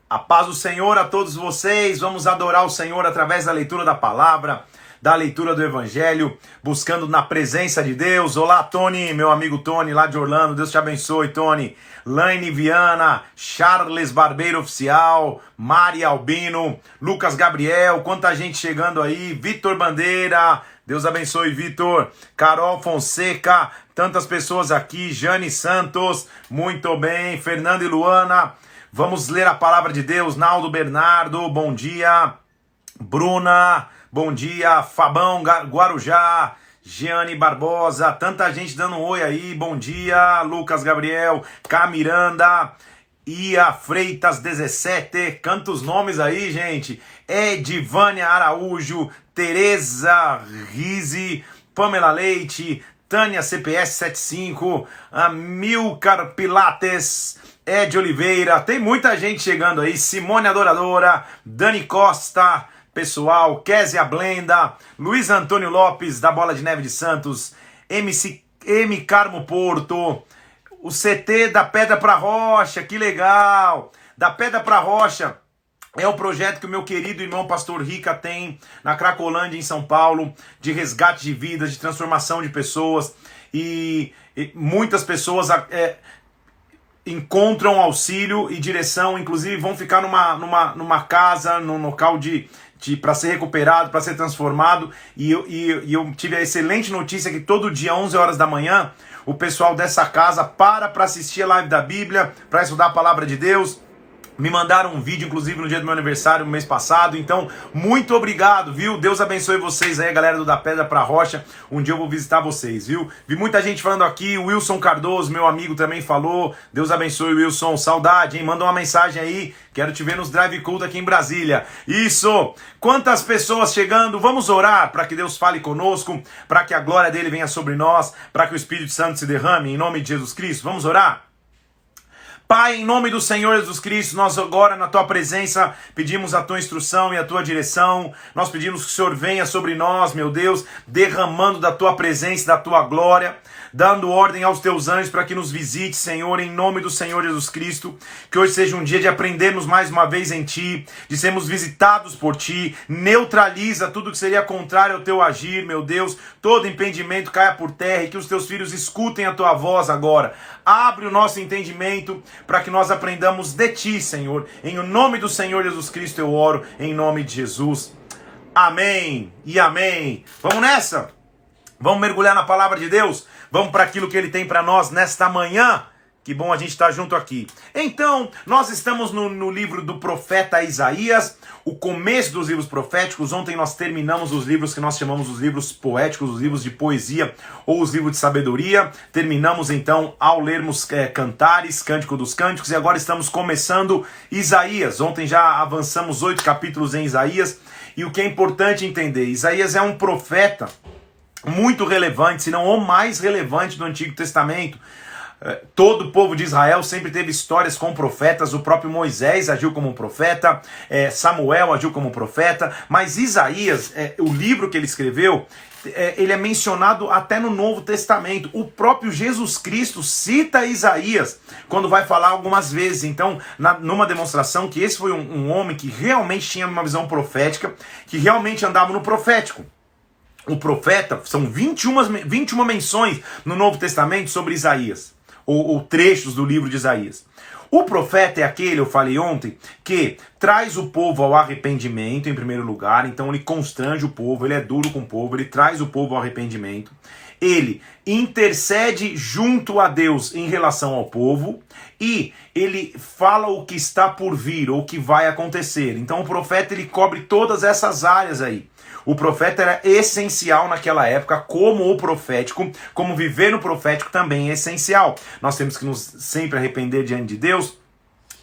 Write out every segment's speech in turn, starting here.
A paz do Senhor a todos vocês. Vamos adorar o Senhor através da leitura da palavra, da leitura do Evangelho, buscando na presença de Deus. Olá, Tony, meu amigo Tony, lá de Orlando. Deus te abençoe, Tony. Laine Viana, Charles Barbeiro Oficial, Mari Albino, Lucas Gabriel, quanta gente chegando aí. Vitor Bandeira, Deus abençoe, Vitor. Carol Fonseca, tantas pessoas aqui. Jane Santos, muito bem. Fernando e Luana. Vamos ler a palavra de Deus. Naldo Bernardo, bom dia. Bruna, bom dia. Fabão Guarujá, Giane Barbosa, tanta gente dando um oi aí, bom dia. Lucas Gabriel, Camiranda, Ia Freitas 17, cantos nomes aí, gente. Edivânia Araújo, Tereza Rizzi, Pamela Leite, Tânia CPS 75, Amilcar Pilates, Ed Oliveira, tem muita gente chegando aí. Simone Adoradora, Dani Costa, pessoal, Kézia Blenda, Luiz Antônio Lopes, da Bola de Neve de Santos, M. Carmo Porto, o CT da Pedra pra Rocha, que legal! Da Pedra pra Rocha é o projeto que o meu querido irmão Pastor Rica tem na Cracolândia, em São Paulo, de resgate de vidas, de transformação de pessoas, e muitas pessoas encontram auxílio e direção, inclusive vão ficar numa casa, num local para ser recuperado, para ser transformado, e eu tive a excelente notícia que todo dia, 11 horas da manhã, o pessoal dessa casa para assistir a live da Bíblia, para estudar a palavra de Deus. Me mandaram um vídeo, inclusive, no dia do meu aniversário, no mês passado. Então, muito obrigado, viu? Deus abençoe vocês aí, galera do Da Pedra pra Rocha. Um dia eu vou visitar vocês, viu? Vi muita gente falando aqui. O Wilson Cardoso, meu amigo, também falou. Deus abençoe, Wilson. Saudade, hein? Manda uma mensagem aí. Quero te ver nos Drive Cult aqui em Brasília. Isso! Quantas pessoas chegando. Vamos orar para que Deus fale conosco, para que a glória dele venha sobre nós, para que o Espírito Santo se derrame em nome de Jesus Cristo. Vamos orar? Pai, em nome do Senhor Jesus Cristo, nós agora na Tua presença pedimos a Tua instrução e a Tua direção. Nós pedimos que o Senhor venha sobre nós, meu Deus, derramando da Tua presença e da Tua glória, dando ordem aos Teus anjos para que nos visite, Senhor, em nome do Senhor Jesus Cristo. Que hoje seja um dia de aprendermos mais uma vez em Ti, de sermos visitados por Ti. Neutraliza tudo que seria contrário ao Teu agir, meu Deus. Todo impedimento caia por terra e que os Teus filhos escutem a Tua voz agora. Abre o nosso entendimento para que nós aprendamos de Ti, Senhor. Em nome do Senhor Jesus Cristo eu oro, em nome de Jesus. Amém e amém. Vamos nessa? Vamos mergulhar na palavra de Deus? Vamos para aquilo que Ele tem para nós nesta manhã? Que bom a gente estar junto aqui. Então, nós estamos no livro do profeta Isaías, o começo dos livros proféticos. Ontem nós terminamos os livros que nós chamamos os livros poéticos, os livros de poesia ou os livros de sabedoria. Terminamos então ao lermos Cantares, Cântico dos Cânticos, e agora estamos começando Isaías. Ontem já avançamos 8 capítulos em Isaías, e o que é importante entender, Isaías é um profeta muito relevante, se não o mais relevante do Antigo Testamento. Todo o povo de Israel sempre teve histórias com profetas. O próprio Moisés agiu como um profeta, Samuel agiu como um profeta, mas Isaías, o livro que ele escreveu, ele é mencionado até no Novo Testamento. O próprio Jesus Cristo cita Isaías quando vai falar algumas vezes. Então, numa demonstração que esse foi um homem que realmente tinha uma visão profética, que realmente andava no profético. O profeta, são 21 menções no Novo Testamento sobre Isaías, ou trechos do livro de Isaías. O profeta é aquele, eu falei ontem, que traz o povo ao arrependimento em primeiro lugar. Então ele constrange o povo, ele é duro com o povo, ele traz o povo ao arrependimento. Ele intercede junto a Deus em relação ao povo, e ele fala o que está por vir, ou o que vai acontecer. Então o profeta, ele cobre todas essas áreas aí. O profeta era essencial naquela época, como o profético, como viver no profético também é essencial. Nós temos que nos sempre arrepender diante de Deus.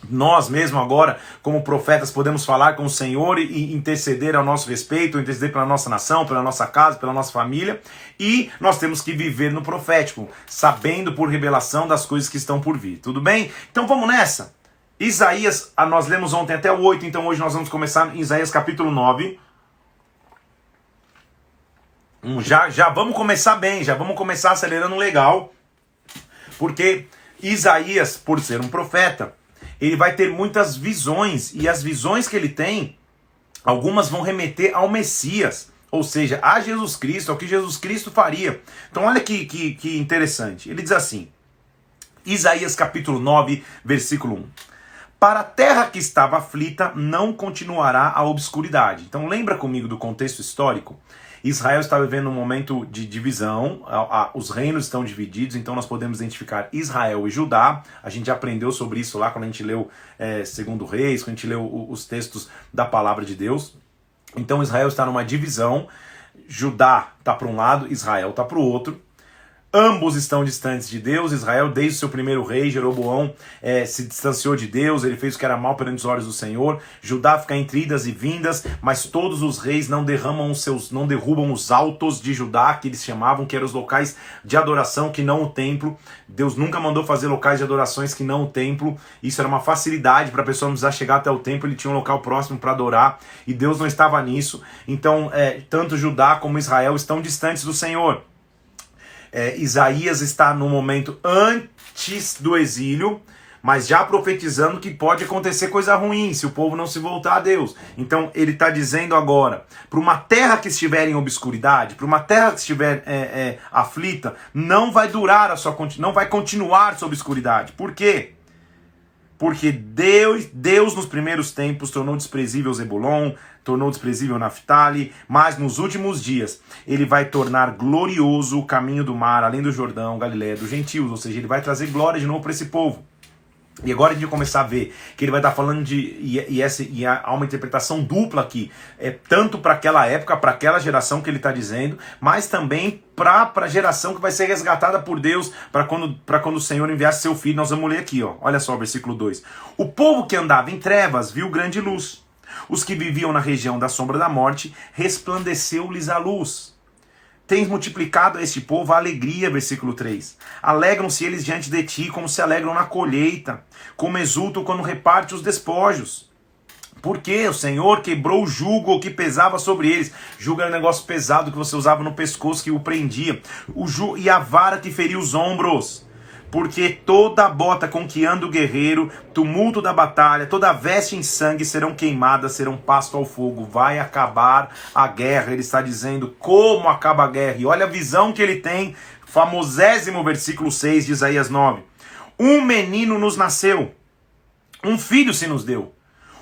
Nós mesmo agora, como profetas, podemos falar com o Senhor e interceder ao nosso respeito, interceder pela nossa nação, pela nossa casa, pela nossa família. E nós temos que viver no profético, sabendo por revelação das coisas que estão por vir. Tudo bem? Então vamos nessa. Isaías, nós lemos ontem até o 8, então hoje nós vamos começar em Isaías capítulo 9. Já vamos começar bem, já vamos começar acelerando legal, porque Isaías, por ser um profeta, ele vai ter muitas visões, e as visões que ele tem, algumas vão remeter ao Messias, ou seja, a Jesus Cristo, ao que Jesus Cristo faria. Então olha que interessante, ele diz assim, Isaías capítulo 9, versículo 1. Para a terra que estava aflita, não continuará a obscuridade. Então lembra comigo do contexto histórico? Israel está vivendo um momento de divisão, os reinos estão divididos, então nós podemos identificar Israel e Judá. A gente já aprendeu sobre isso lá quando a gente leu Segundo Reis, quando a gente leu os textos da palavra de Deus. Então Israel está numa divisão, Judá está para um lado, Israel está para o outro. Ambos estão distantes de Deus. Israel, desde o seu primeiro rei, Jeroboão, se distanciou de Deus, ele fez o que era mal perante os olhos do Senhor. Judá fica entre idas e vindas, mas todos os reis não derrubam os altos de Judá, que eles chamavam, que eram os locais de adoração, que não o templo. Deus nunca mandou fazer locais de adorações que não o templo. Isso era uma facilidade para a pessoa não precisar chegar até o templo, ele tinha um local próximo para adorar, e Deus não estava nisso. Então, tanto Judá como Israel estão distantes do Senhor. Isaías está no momento antes do exílio, mas já profetizando que pode acontecer coisa ruim se o povo não se voltar a Deus. Então ele está dizendo agora, para uma terra que estiver em obscuridade, para uma terra que estiver aflita, não vai durar não vai continuar sua obscuridade. Por quê? Porque Deus nos primeiros tempos tornou desprezível Zebulon, tornou desprezível Naftali, mas nos últimos dias ele vai tornar glorioso o caminho do mar, além do Jordão, Galileia, dos gentios, ou seja, ele vai trazer glória de novo para esse povo. E agora a gente vai começar a ver que ele vai estar falando há uma interpretação dupla aqui, tanto para aquela época, para aquela geração que ele está dizendo, mas também para a geração que vai ser resgatada por Deus, para quando o Senhor enviasse seu filho. Nós vamos ler aqui, ó. Olha só o versículo 2. O povo que andava em trevas viu grande luz. Os que viviam na região da sombra da morte, resplandeceu-lhes a luz. Tens multiplicado a este povo a alegria, versículo 3. Alegram-se eles diante de ti, como se alegram na colheita, como exultam quando reparte os despojos. Porque o Senhor quebrou o jugo que pesava sobre eles. Jugo era um negócio pesado que você usava no pescoço, que o prendia. E a vara que feria os ombros. Porque toda a bota com que anda o guerreiro, tumulto da batalha, toda a veste em sangue serão queimadas, serão pasto ao fogo. Vai acabar a guerra. Ele está dizendo como acaba a guerra. E olha a visão que ele tem, famosésimo versículo 6 de Isaías 9. Um menino nos nasceu, um filho se nos deu.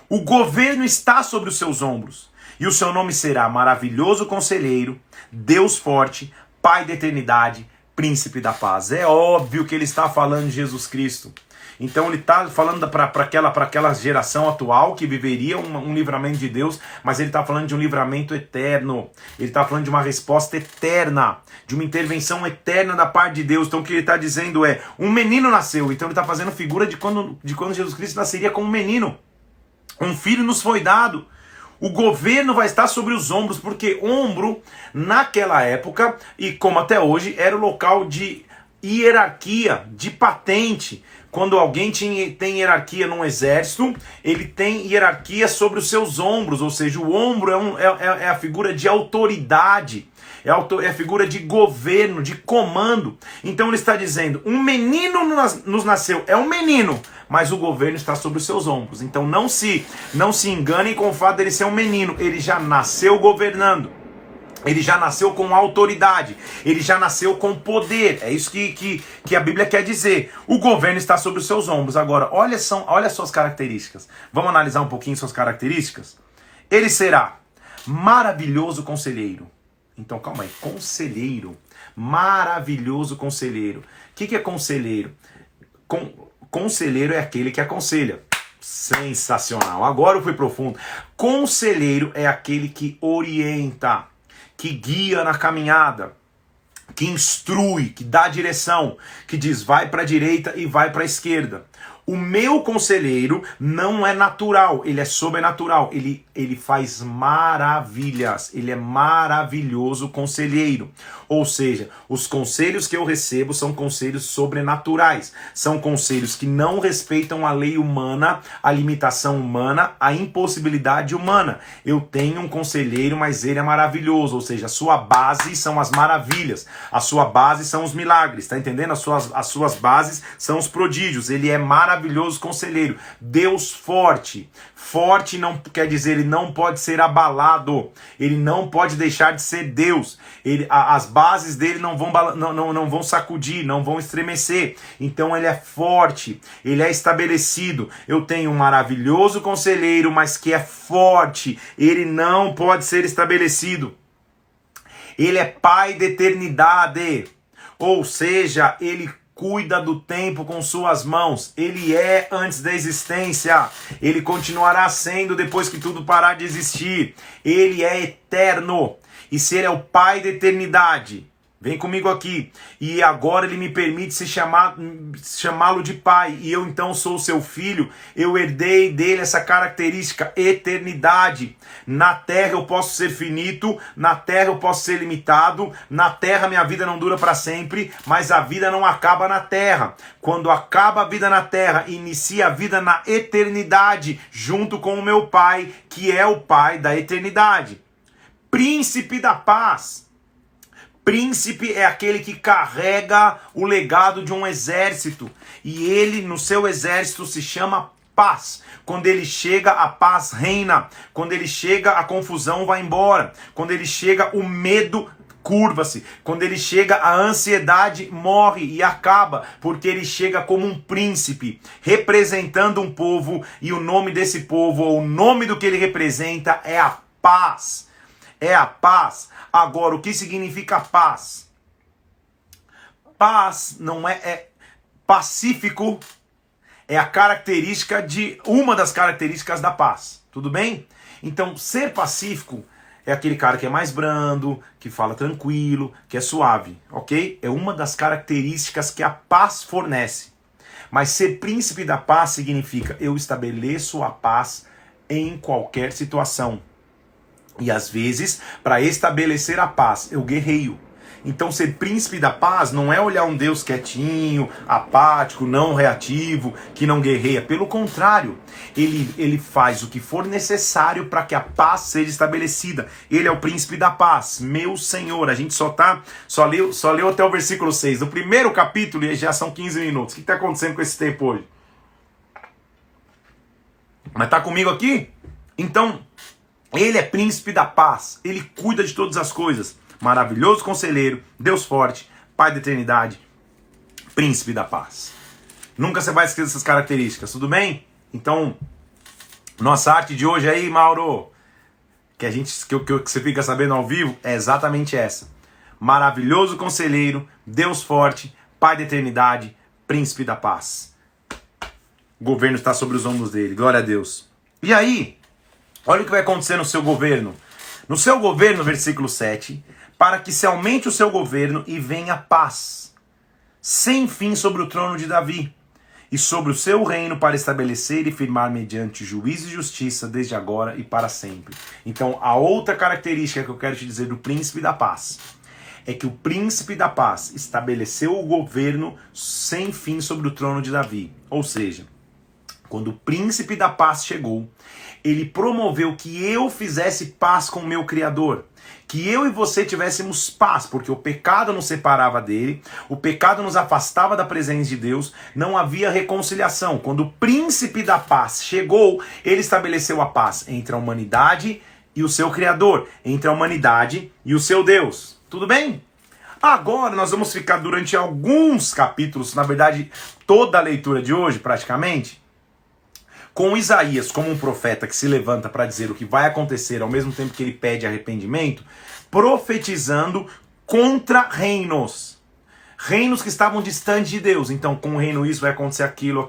O governo está sobre os seus ombros. E o seu nome será Maravilhoso Conselheiro, Deus Forte, Pai da Eternidade, Príncipe da Paz. É óbvio que ele está falando de Jesus Cristo. Então ele está falando para aquela geração atual que viveria um livramento de Deus, mas ele está falando de um livramento eterno. Ele está falando de uma resposta eterna, de uma intervenção eterna da parte de Deus. Então o que ele está dizendo é, um menino nasceu. Então ele está fazendo figura de quando Jesus Cristo nasceria como um menino. Um filho nos foi dado. O governo vai estar sobre os ombros, porque ombro, naquela época, e como até hoje, era o local de hierarquia, de patente. Quando alguém tem hierarquia num exército, ele tem hierarquia sobre os seus ombros, ou seja, o ombro é a figura de autoridade, é a figura de governo, de comando. Então ele está dizendo, um menino nos nasceu, é um menino, mas o governo está sobre os seus ombros. Então não se enganem com o fato dele ser um menino, ele já nasceu governando. Ele já nasceu com autoridade, ele já nasceu com poder, é isso que a Bíblia quer dizer. O governo está sobre os seus ombros. Agora, olha suas características. Vamos analisar um pouquinho suas características? Ele será maravilhoso conselheiro. Então, calma aí, conselheiro, maravilhoso conselheiro. O que é conselheiro? Conselheiro é aquele que aconselha. Sensacional, agora eu fui profundo. Conselheiro é aquele que orienta, que guia na caminhada, que instrui, que dá direção, que diz vai para a direita e vai para a esquerda. O meu conselheiro não é natural, ele é sobrenatural, ele faz maravilhas, ele é maravilhoso conselheiro. Ou seja, os conselhos que eu recebo são conselhos sobrenaturais, são conselhos que não respeitam a lei humana, a limitação humana, a impossibilidade humana. Eu tenho um conselheiro, mas ele é maravilhoso, ou seja, a sua base são as maravilhas, a sua base são os milagres, tá entendendo? As suas bases são os prodígios, ele é maravilhoso. maravilhoso conselheiro, Deus forte. Forte não quer dizer ele não pode ser abalado, ele não pode deixar de ser Deus. As bases dele não vão sacudir, não vão estremecer. Então ele é forte, ele é estabelecido. Eu tenho um maravilhoso conselheiro, mas que é forte, ele não pode ser estabelecido. Ele é pai da eternidade, ou seja, ele cuida do tempo com suas mãos. Ele é antes da existência, ele continuará sendo depois que tudo parar de existir. Ele é eterno, e se ele é o pai da eternidade, vem comigo aqui, e agora ele me permite chamá-lo de pai, e eu então sou seu filho, eu herdei dele essa característica, eternidade. Na terra eu posso ser finito, na terra eu posso ser limitado, na terra minha vida não dura para sempre, mas a vida não acaba na terra. Quando acaba a vida na terra, inicia a vida na eternidade, junto com o meu pai, que é o pai da eternidade. Príncipe da paz. Príncipe é aquele que carrega o legado de um exército, e ele no seu exército se chama paz. Quando ele chega, a paz reina. Quando ele chega, a confusão vai embora. Quando ele chega, o medo curva-se. Quando ele chega, a ansiedade morre e acaba, porque ele chega como um príncipe, representando um povo, e o nome desse povo, ou o nome do que ele representa, é a paz. É a paz. Agora, o que significa paz? Paz não é pacífico, é a característica uma das características da paz. Tudo bem? Então, ser pacífico é aquele cara que é mais brando, que fala tranquilo, que é suave, ok? É uma das características que a paz fornece. Mas ser príncipe da paz significa eu estabeleço a paz em qualquer situação. E às vezes, para estabelecer a paz, eu guerreio. Então ser príncipe da paz não é olhar um Deus quietinho, apático, não reativo, que não guerreia. Pelo contrário, ele faz o que for necessário para que a paz seja estabelecida. Ele é o príncipe da paz, meu Senhor. A gente só leu até o versículo 6. No primeiro capítulo, e já são 15 minutos. O que está acontecendo com esse tempo hoje? Mas está comigo aqui? Então, ele é príncipe da paz. Ele cuida de todas as coisas. Maravilhoso conselheiro, Deus forte, pai da eternidade, príncipe da paz. Nunca você vai esquecer essas características, tudo bem? Então, nossa arte de hoje aí, Mauro, que você fica sabendo ao vivo, é exatamente essa. Maravilhoso conselheiro, Deus forte, pai da eternidade, príncipe da paz. O governo está sobre os ombros dele, glória a Deus. E aí, olha o que vai acontecer no seu governo. No seu governo, versículo 7, para que se aumente o seu governo e venha paz, sem fim sobre o trono de Davi, e sobre o seu reino para estabelecer e firmar mediante juízo e justiça desde agora e para sempre. Então, a outra característica que eu quero te dizer do príncipe da paz é que o príncipe da paz estabeleceu o governo sem fim sobre o trono de Davi. Ou seja, quando o príncipe da paz chegou, ele promoveu que eu fizesse paz com o meu Criador. Que eu e você tivéssemos paz, porque o pecado nos separava dele, o pecado nos afastava da presença de Deus, não havia reconciliação. Quando o príncipe da paz chegou, ele estabeleceu a paz entre a humanidade e o seu Criador, entre a humanidade e o seu Deus. Tudo bem? Agora nós vamos ficar durante alguns capítulos, na verdade toda a leitura de hoje praticamente, com Isaías como um profeta que se levanta para dizer o que vai acontecer ao mesmo tempo que ele pede arrependimento, profetizando contra reinos. Reinos que estavam distantes de Deus. Então, com o reino isso vai acontecer aquilo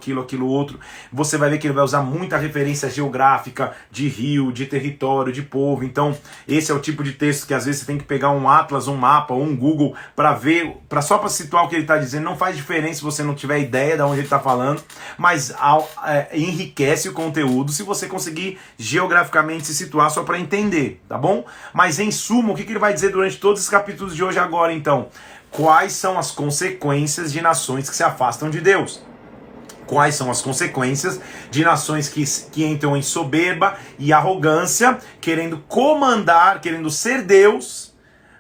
outro. Você vai ver que ele vai usar muita referência geográfica, de rio, de território, de povo. Então, esse é o tipo de texto que às vezes você tem que pegar um atlas, um mapa ou um Google para ver, só para situar o que ele está dizendo. Não faz diferença se você não tiver ideia de onde ele está falando, mas enriquece o conteúdo se você conseguir geograficamente se situar só para entender, tá bom? Mas em suma, o que ele vai dizer durante todos os capítulos de hoje agora, então? Quais são as consequências de nações que se afastam de Deus? Quais são as consequências de nações que entram em soberba e arrogância, querendo comandar, querendo ser Deus,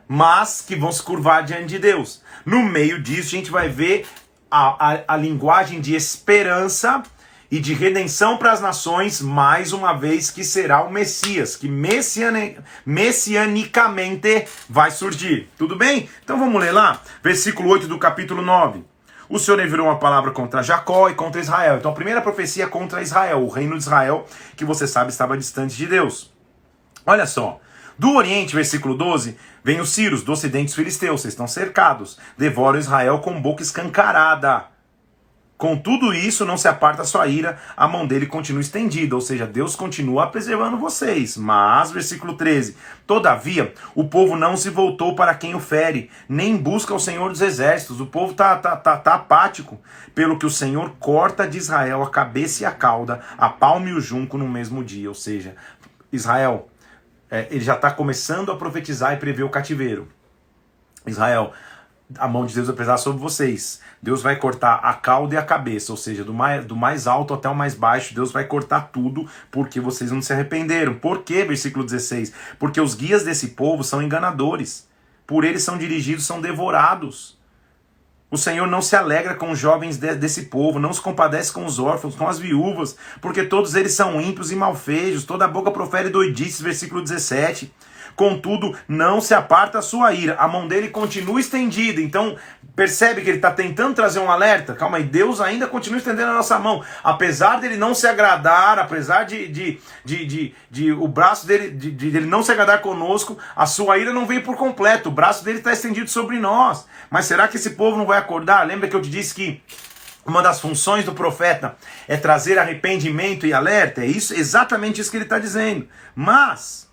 mas que vão se curvar diante de Deus? No meio disso, a gente vai ver a linguagem de esperança e de redenção para as nações, mais uma vez que será o Messias, que messianicamente vai surgir. Tudo bem? Então vamos ler lá, versículo 8 do capítulo 9. O Senhor enviou uma palavra contra Jacó e contra Israel. Então a primeira profecia é contra Israel, o reino de Israel, que você sabe estava distante de Deus. Olha só. Do Oriente, versículo 12, vem os sírios, do Ocidente os filisteus, vocês estão cercados, devoram Israel com boca escancarada. Com tudo isso, não se aparta a sua ira, a mão dele continua estendida, ou seja, Deus continua preservando vocês. Mas, versículo 13, todavia, o povo não se voltou para quem o fere, nem busca o Senhor dos Exércitos. O povo tá apático, pelo que o Senhor corta de Israel a cabeça e a cauda, a palma e o junco no mesmo dia. Ou seja, Israel, ele já está começando a profetizar e prever o cativeiro. Israel, a mão de Deus vai pesar sobre vocês. Deus vai cortar a cauda e a cabeça, ou seja, do mais alto até o mais baixo, Deus vai cortar tudo, porque vocês não se arrependeram. Por quê? Versículo 16. Porque os guias desse povo são enganadores. Por eles são dirigidos, são devorados. O Senhor não se alegra com os jovens desse povo, não se compadece com os órfãos, com as viúvas, porque todos eles são ímpios e malfejos, toda a boca profere doidices, versículo 17. Contudo, não se aparta a sua ira, a mão dele continua estendida. Então, percebe que ele está tentando trazer um alerta? Calma aí, Deus ainda continua estendendo a nossa mão. Apesar dele não se agradar, apesar de o braço dele não se agradar conosco, a sua ira não veio por completo, o braço dele está estendido sobre nós. Mas será que esse povo não vai acordar? Lembra que eu te disse que uma das funções do profeta é trazer arrependimento e alerta? É isso, exatamente isso que ele está dizendo. Mas,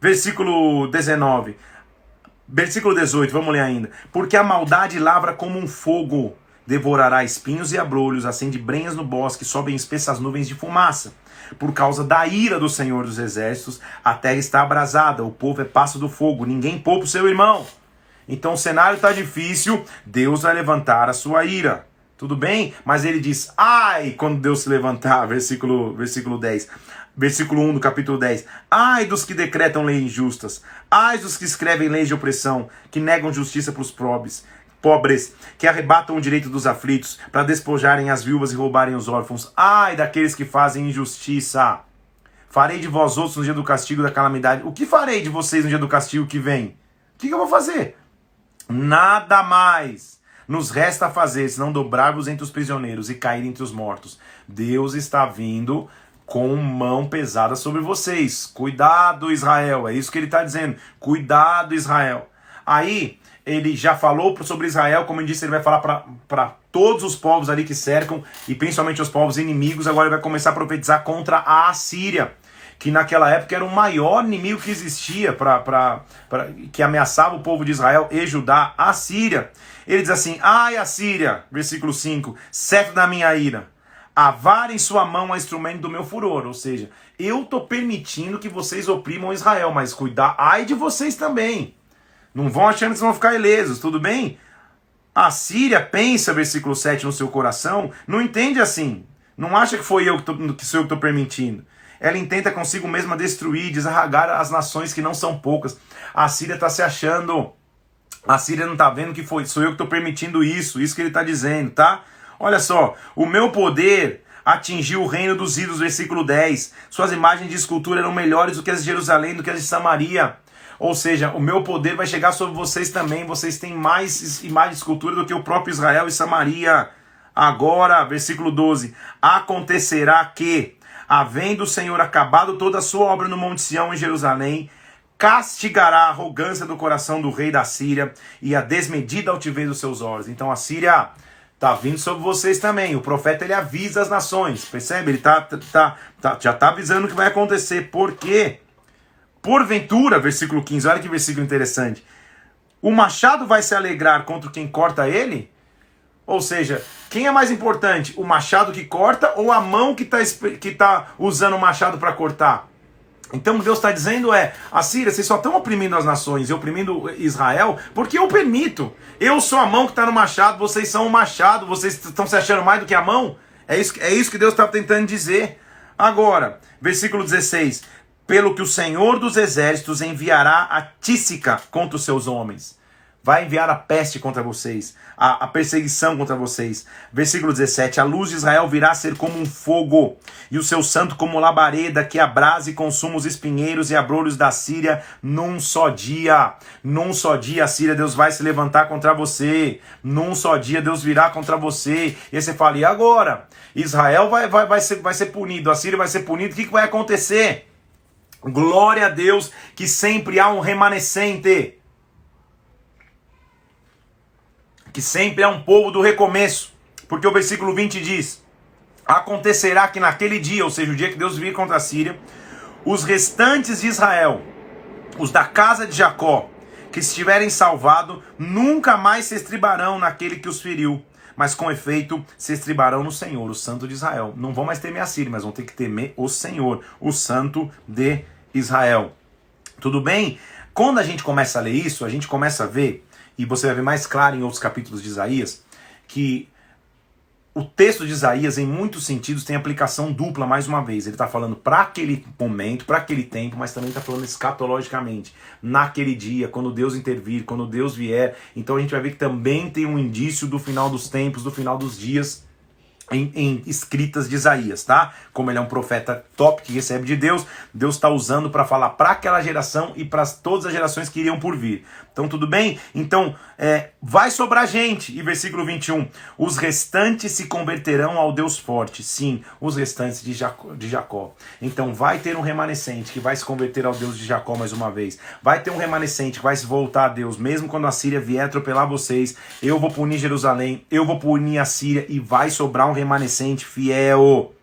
versículo 19, versículo 18, vamos ler ainda. Porque a maldade lavra como um fogo, devorará espinhos e abrolhos, acende brenhas no bosque, sobem espessas nuvens de fumaça. Por causa da ira do Senhor dos Exércitos, a terra está abrasada, o povo é passo do fogo, ninguém poupa o seu irmão. Então o cenário está difícil, Deus vai levantar a sua ira. Tudo bem? Mas ele diz, ai, quando Deus se levantar, versículo 10. Versículo 1 do capítulo 10. Ai dos que decretam leis injustas, ai dos que escrevem leis de opressão, que negam justiça para os pobres, que arrebatam o direito dos aflitos, para despojarem as viúvas e roubarem os órfãos. Ai daqueles que fazem injustiça. Farei de vós outros no dia do castigo da calamidade. O que farei de vocês no dia do castigo que vem? O que eu vou fazer? Nada mais nos resta fazer, senão dobrar-vos entre os prisioneiros e cair entre os mortos. Deus está vindo com mão pesada sobre vocês. Cuidado, Israel. É isso que ele está dizendo. Cuidado, Israel. Aí, ele já falou sobre Israel, como eu disse, ele vai falar para todos os povos ali que cercam, e principalmente os povos inimigos. Agora ele vai começar a profetizar contra a Assíria, que naquela época era o maior inimigo que existia, que ameaçava o povo de Israel e Judá, a Síria. Ele diz assim, ai Assíria, versículo 5, cetro da minha ira, a vara em sua mão é instrumento do meu furor. Ou seja, eu estou permitindo que vocês oprimam Israel, mas cuidar, ai de vocês também. Não vão achando que vocês vão ficar ilesos, tudo bem? A Síria pensa, versículo 7, no seu coração, não entende assim. Não acha que foi eu que sou eu que estou permitindo. Ela intenta consigo mesma destruir, desarragar as nações que não são poucas. A Síria está se achando. A Síria não está vendo que sou eu que estou permitindo isso que ele está dizendo, tá? Olha só, o meu poder atingiu o reino dos ídolos, versículo 10. Suas imagens de escultura eram melhores do que as de Jerusalém, do que as de Samaria. Ou seja, o meu poder vai chegar sobre vocês também. Vocês têm mais imagens de escultura do que o próprio Israel e Samaria. Agora, versículo 12. Acontecerá que, havendo o Senhor acabado toda a sua obra no Monte Sião em Jerusalém, castigará a arrogância do coração do rei da Síria e a desmedida altivez dos seus olhos. Então a Síria está vindo sobre vocês também. O profeta ele avisa as nações, percebe? Ele já está avisando o que vai acontecer. Por quê? Porventura, versículo 15, olha que versículo interessante. O machado vai se alegrar contra quem corta ele? Ou seja, quem é mais importante? O machado que corta ou a mão que tá usando o machado para cortar? Então Deus está dizendo Assíria, vocês só estão oprimindo as nações e oprimindo Israel porque eu permito. Eu sou a mão que está no machado, vocês são o machado, vocês estão se achando mais do que a mão? É isso que Deus está tentando dizer. Agora, versículo 16. Pelo que o Senhor dos Exércitos enviará a tísica contra os seus homens. vai enviar a peste contra vocês, a perseguição contra vocês. Versículo 17, a luz de Israel virá a ser como um fogo, e o seu santo como labareda, que abrasa e consuma os espinheiros e abrolhos da Síria num só dia. Num só dia a Síria, Deus vai se levantar contra você. Num só dia Deus virá contra você. E aí você fala, e agora? Israel vai ser punido, a Síria vai ser punida, o que vai acontecer? Glória a Deus que sempre há um remanescente. Que sempre é um povo do recomeço, porque o versículo 20 diz, acontecerá que naquele dia, ou seja, o dia que Deus vir contra a Síria, os restantes de Israel, os da casa de Jacó, que estiverem salvados, nunca mais se estribarão naquele que os feriu, mas com efeito se estribarão no Senhor, o Santo de Israel. Não vão mais temer a Síria, mas vão ter que temer o Senhor, o Santo de Israel. Tudo bem? Quando a gente começa a ler isso, a gente começa a ver, e você vai ver mais claro em outros capítulos de Isaías, que o texto de Isaías, em muitos sentidos, tem aplicação dupla, mais uma vez. Ele está falando para aquele momento, para aquele tempo, mas também está falando escatologicamente. Naquele dia, quando Deus intervir, quando Deus vier. Então a gente vai ver que também tem um indício do final dos tempos, do final dos dias, em escritas de Isaías, tá? Como ele é um profeta top que recebe de Deus, Deus está usando para falar para aquela geração e para todas as gerações que iriam por vir. Então tudo bem? Então vai sobrar gente. E versículo 21, os restantes se converterão ao Deus forte. Sim, os restantes de Jacó. Então vai ter um remanescente que vai se converter ao Deus de Jacó mais uma vez. Vai ter um remanescente que vai se voltar a Deus. Mesmo quando a Síria vier atropelar vocês, eu vou punir Jerusalém, eu vou punir a Síria e vai sobrar um remanescente fiel.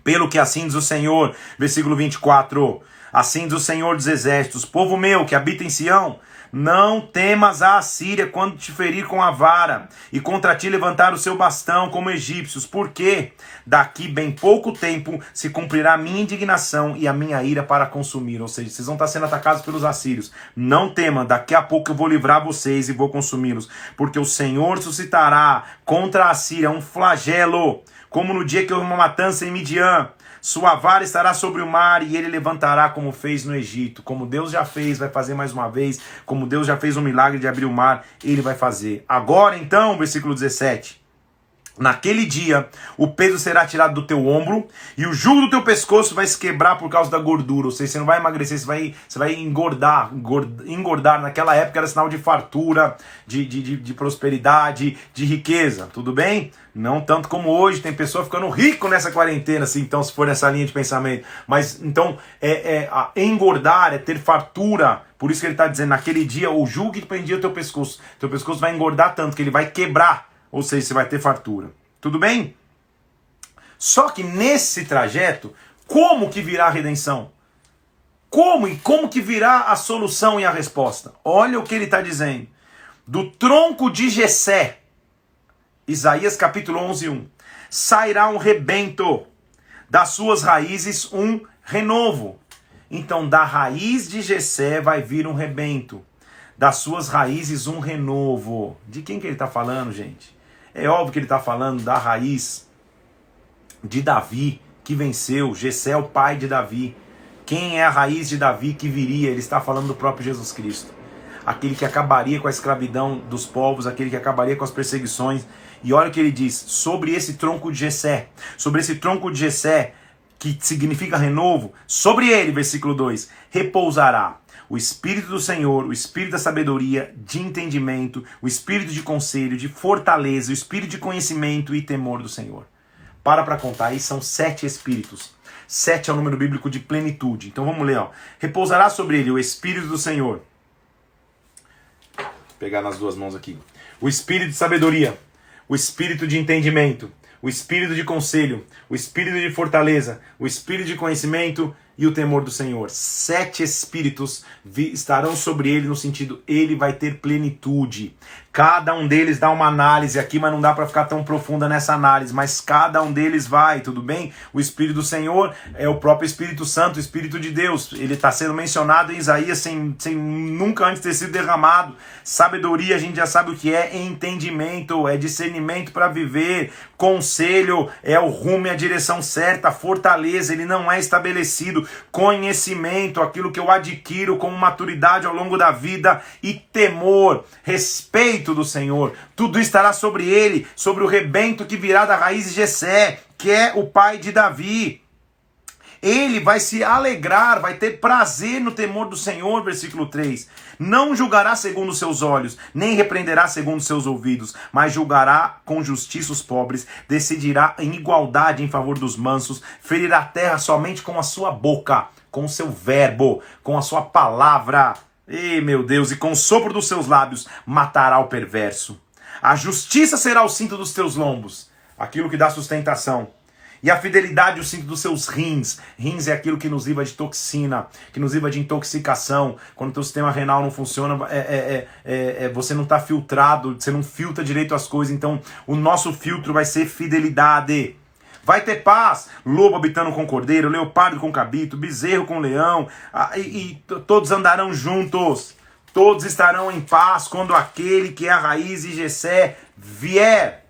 Pelo que assim diz o Senhor, versículo 24, assim diz o Senhor dos exércitos, povo meu que habita em Sião, não temas a Assíria quando te ferir com a vara, e contra ti levantar o seu bastão como egípcios, porque daqui bem pouco tempo se cumprirá a minha indignação e a minha ira para consumir. Ou seja, vocês vão estar sendo atacados pelos assírios. Não temam, daqui a pouco eu vou livrar vocês e vou consumi-los, porque o Senhor suscitará contra a Assíria um flagelo, como no dia que houve uma matança em Midian. Sua vara estará sobre o mar e ele levantará como fez no Egito. Como Deus já fez, vai fazer mais uma vez. Como Deus já fez um milagre de abrir o mar, ele vai fazer. Agora então, versículo 17. Naquele dia, o peso será tirado do teu ombro e o jugo do teu pescoço vai se quebrar por causa da gordura. Ou seja, você não vai emagrecer, você vai engordar. Engordar naquela época era sinal de fartura, de prosperidade, de riqueza. Tudo bem? Não tanto como hoje, tem pessoa ficando rico nessa quarentena, assim, então, se for nessa linha de pensamento. Mas, então, engordar é ter fartura. Por isso que ele está dizendo, naquele dia, o jugo que prendia o teu pescoço vai engordar tanto que ele vai quebrar. Ou seja, você vai ter fartura. Tudo bem? Só que nesse trajeto, como que virá a redenção? Como que virá a solução e a resposta? Olha o que ele está dizendo. Do tronco de Jessé, Isaías capítulo 11, 1. Sairá um rebento, das suas raízes um renovo. Então da raiz de Jessé vai vir um rebento. Das suas raízes um renovo. De quem que ele está falando, gente? É óbvio que ele está falando da raiz de Davi, que venceu. Jessé é o pai de Davi. Quem é a raiz de Davi que viria? Ele está falando do próprio Jesus Cristo. Aquele que acabaria com a escravidão dos povos, aquele que acabaria com as perseguições. E olha o que ele diz, sobre esse tronco de Jessé, que significa renovo, sobre ele, versículo 2, repousará o Espírito do Senhor, o Espírito da sabedoria, de entendimento, o Espírito de conselho, de fortaleza, o Espírito de conhecimento e temor do Senhor. Para contar, aí são 7 Espíritos. 7 é o número bíblico de plenitude. Então vamos ler, ó. Repousará sobre ele o Espírito do Senhor. Vou pegar nas duas mãos aqui. O Espírito de sabedoria, o Espírito de entendimento, o Espírito de conselho, o Espírito de fortaleza, o Espírito de conhecimento e o temor do Senhor. 7 Espíritos estarão sobre ele, no sentido, ele vai ter plenitude. Cada um deles dá uma análise aqui, mas não dá para ficar tão profunda nessa análise, mas cada um deles vai, tudo bem? O Espírito do Senhor é o próprio Espírito Santo, o Espírito de Deus. Ele está sendo mencionado em Isaías sem nunca antes ter sido derramado. Sabedoria, a gente já sabe o que é entendimento, é discernimento para viver. Conselho é o rumo e a direção certa. Fortaleza, ele não é estabelecido. conhecimento, aquilo que eu adquiro como maturidade ao longo da vida, e temor, respeito do Senhor. Tudo estará sobre ele, sobre o rebento que virá da raiz de Jessé, que é o pai de Davi. Ele vai se alegrar, vai ter prazer no temor do Senhor, versículo 3. Não julgará segundo os seus olhos, nem repreenderá segundo os seus ouvidos, mas julgará com justiça os pobres, decidirá em igualdade em favor dos mansos, ferirá a terra somente com a sua boca, com o seu verbo, com a sua palavra. Ei, meu Deus, e com o sopro dos seus lábios matará o perverso. A justiça será o cinto dos teus lombos, aquilo que dá sustentação. E a fidelidade, o cinto dos seus rins. Rins é aquilo que nos livra de toxina, que nos livra de intoxicação. Quando o teu sistema renal não funciona, você não está filtrado, você não filtra direito as coisas. Então, o nosso filtro vai ser fidelidade. Vai ter paz, lobo habitando com cordeiro, leopardo com cabrito, bezerro com leão, e todos andarão juntos. Todos estarão em paz quando aquele que é a raiz de Jessé vier.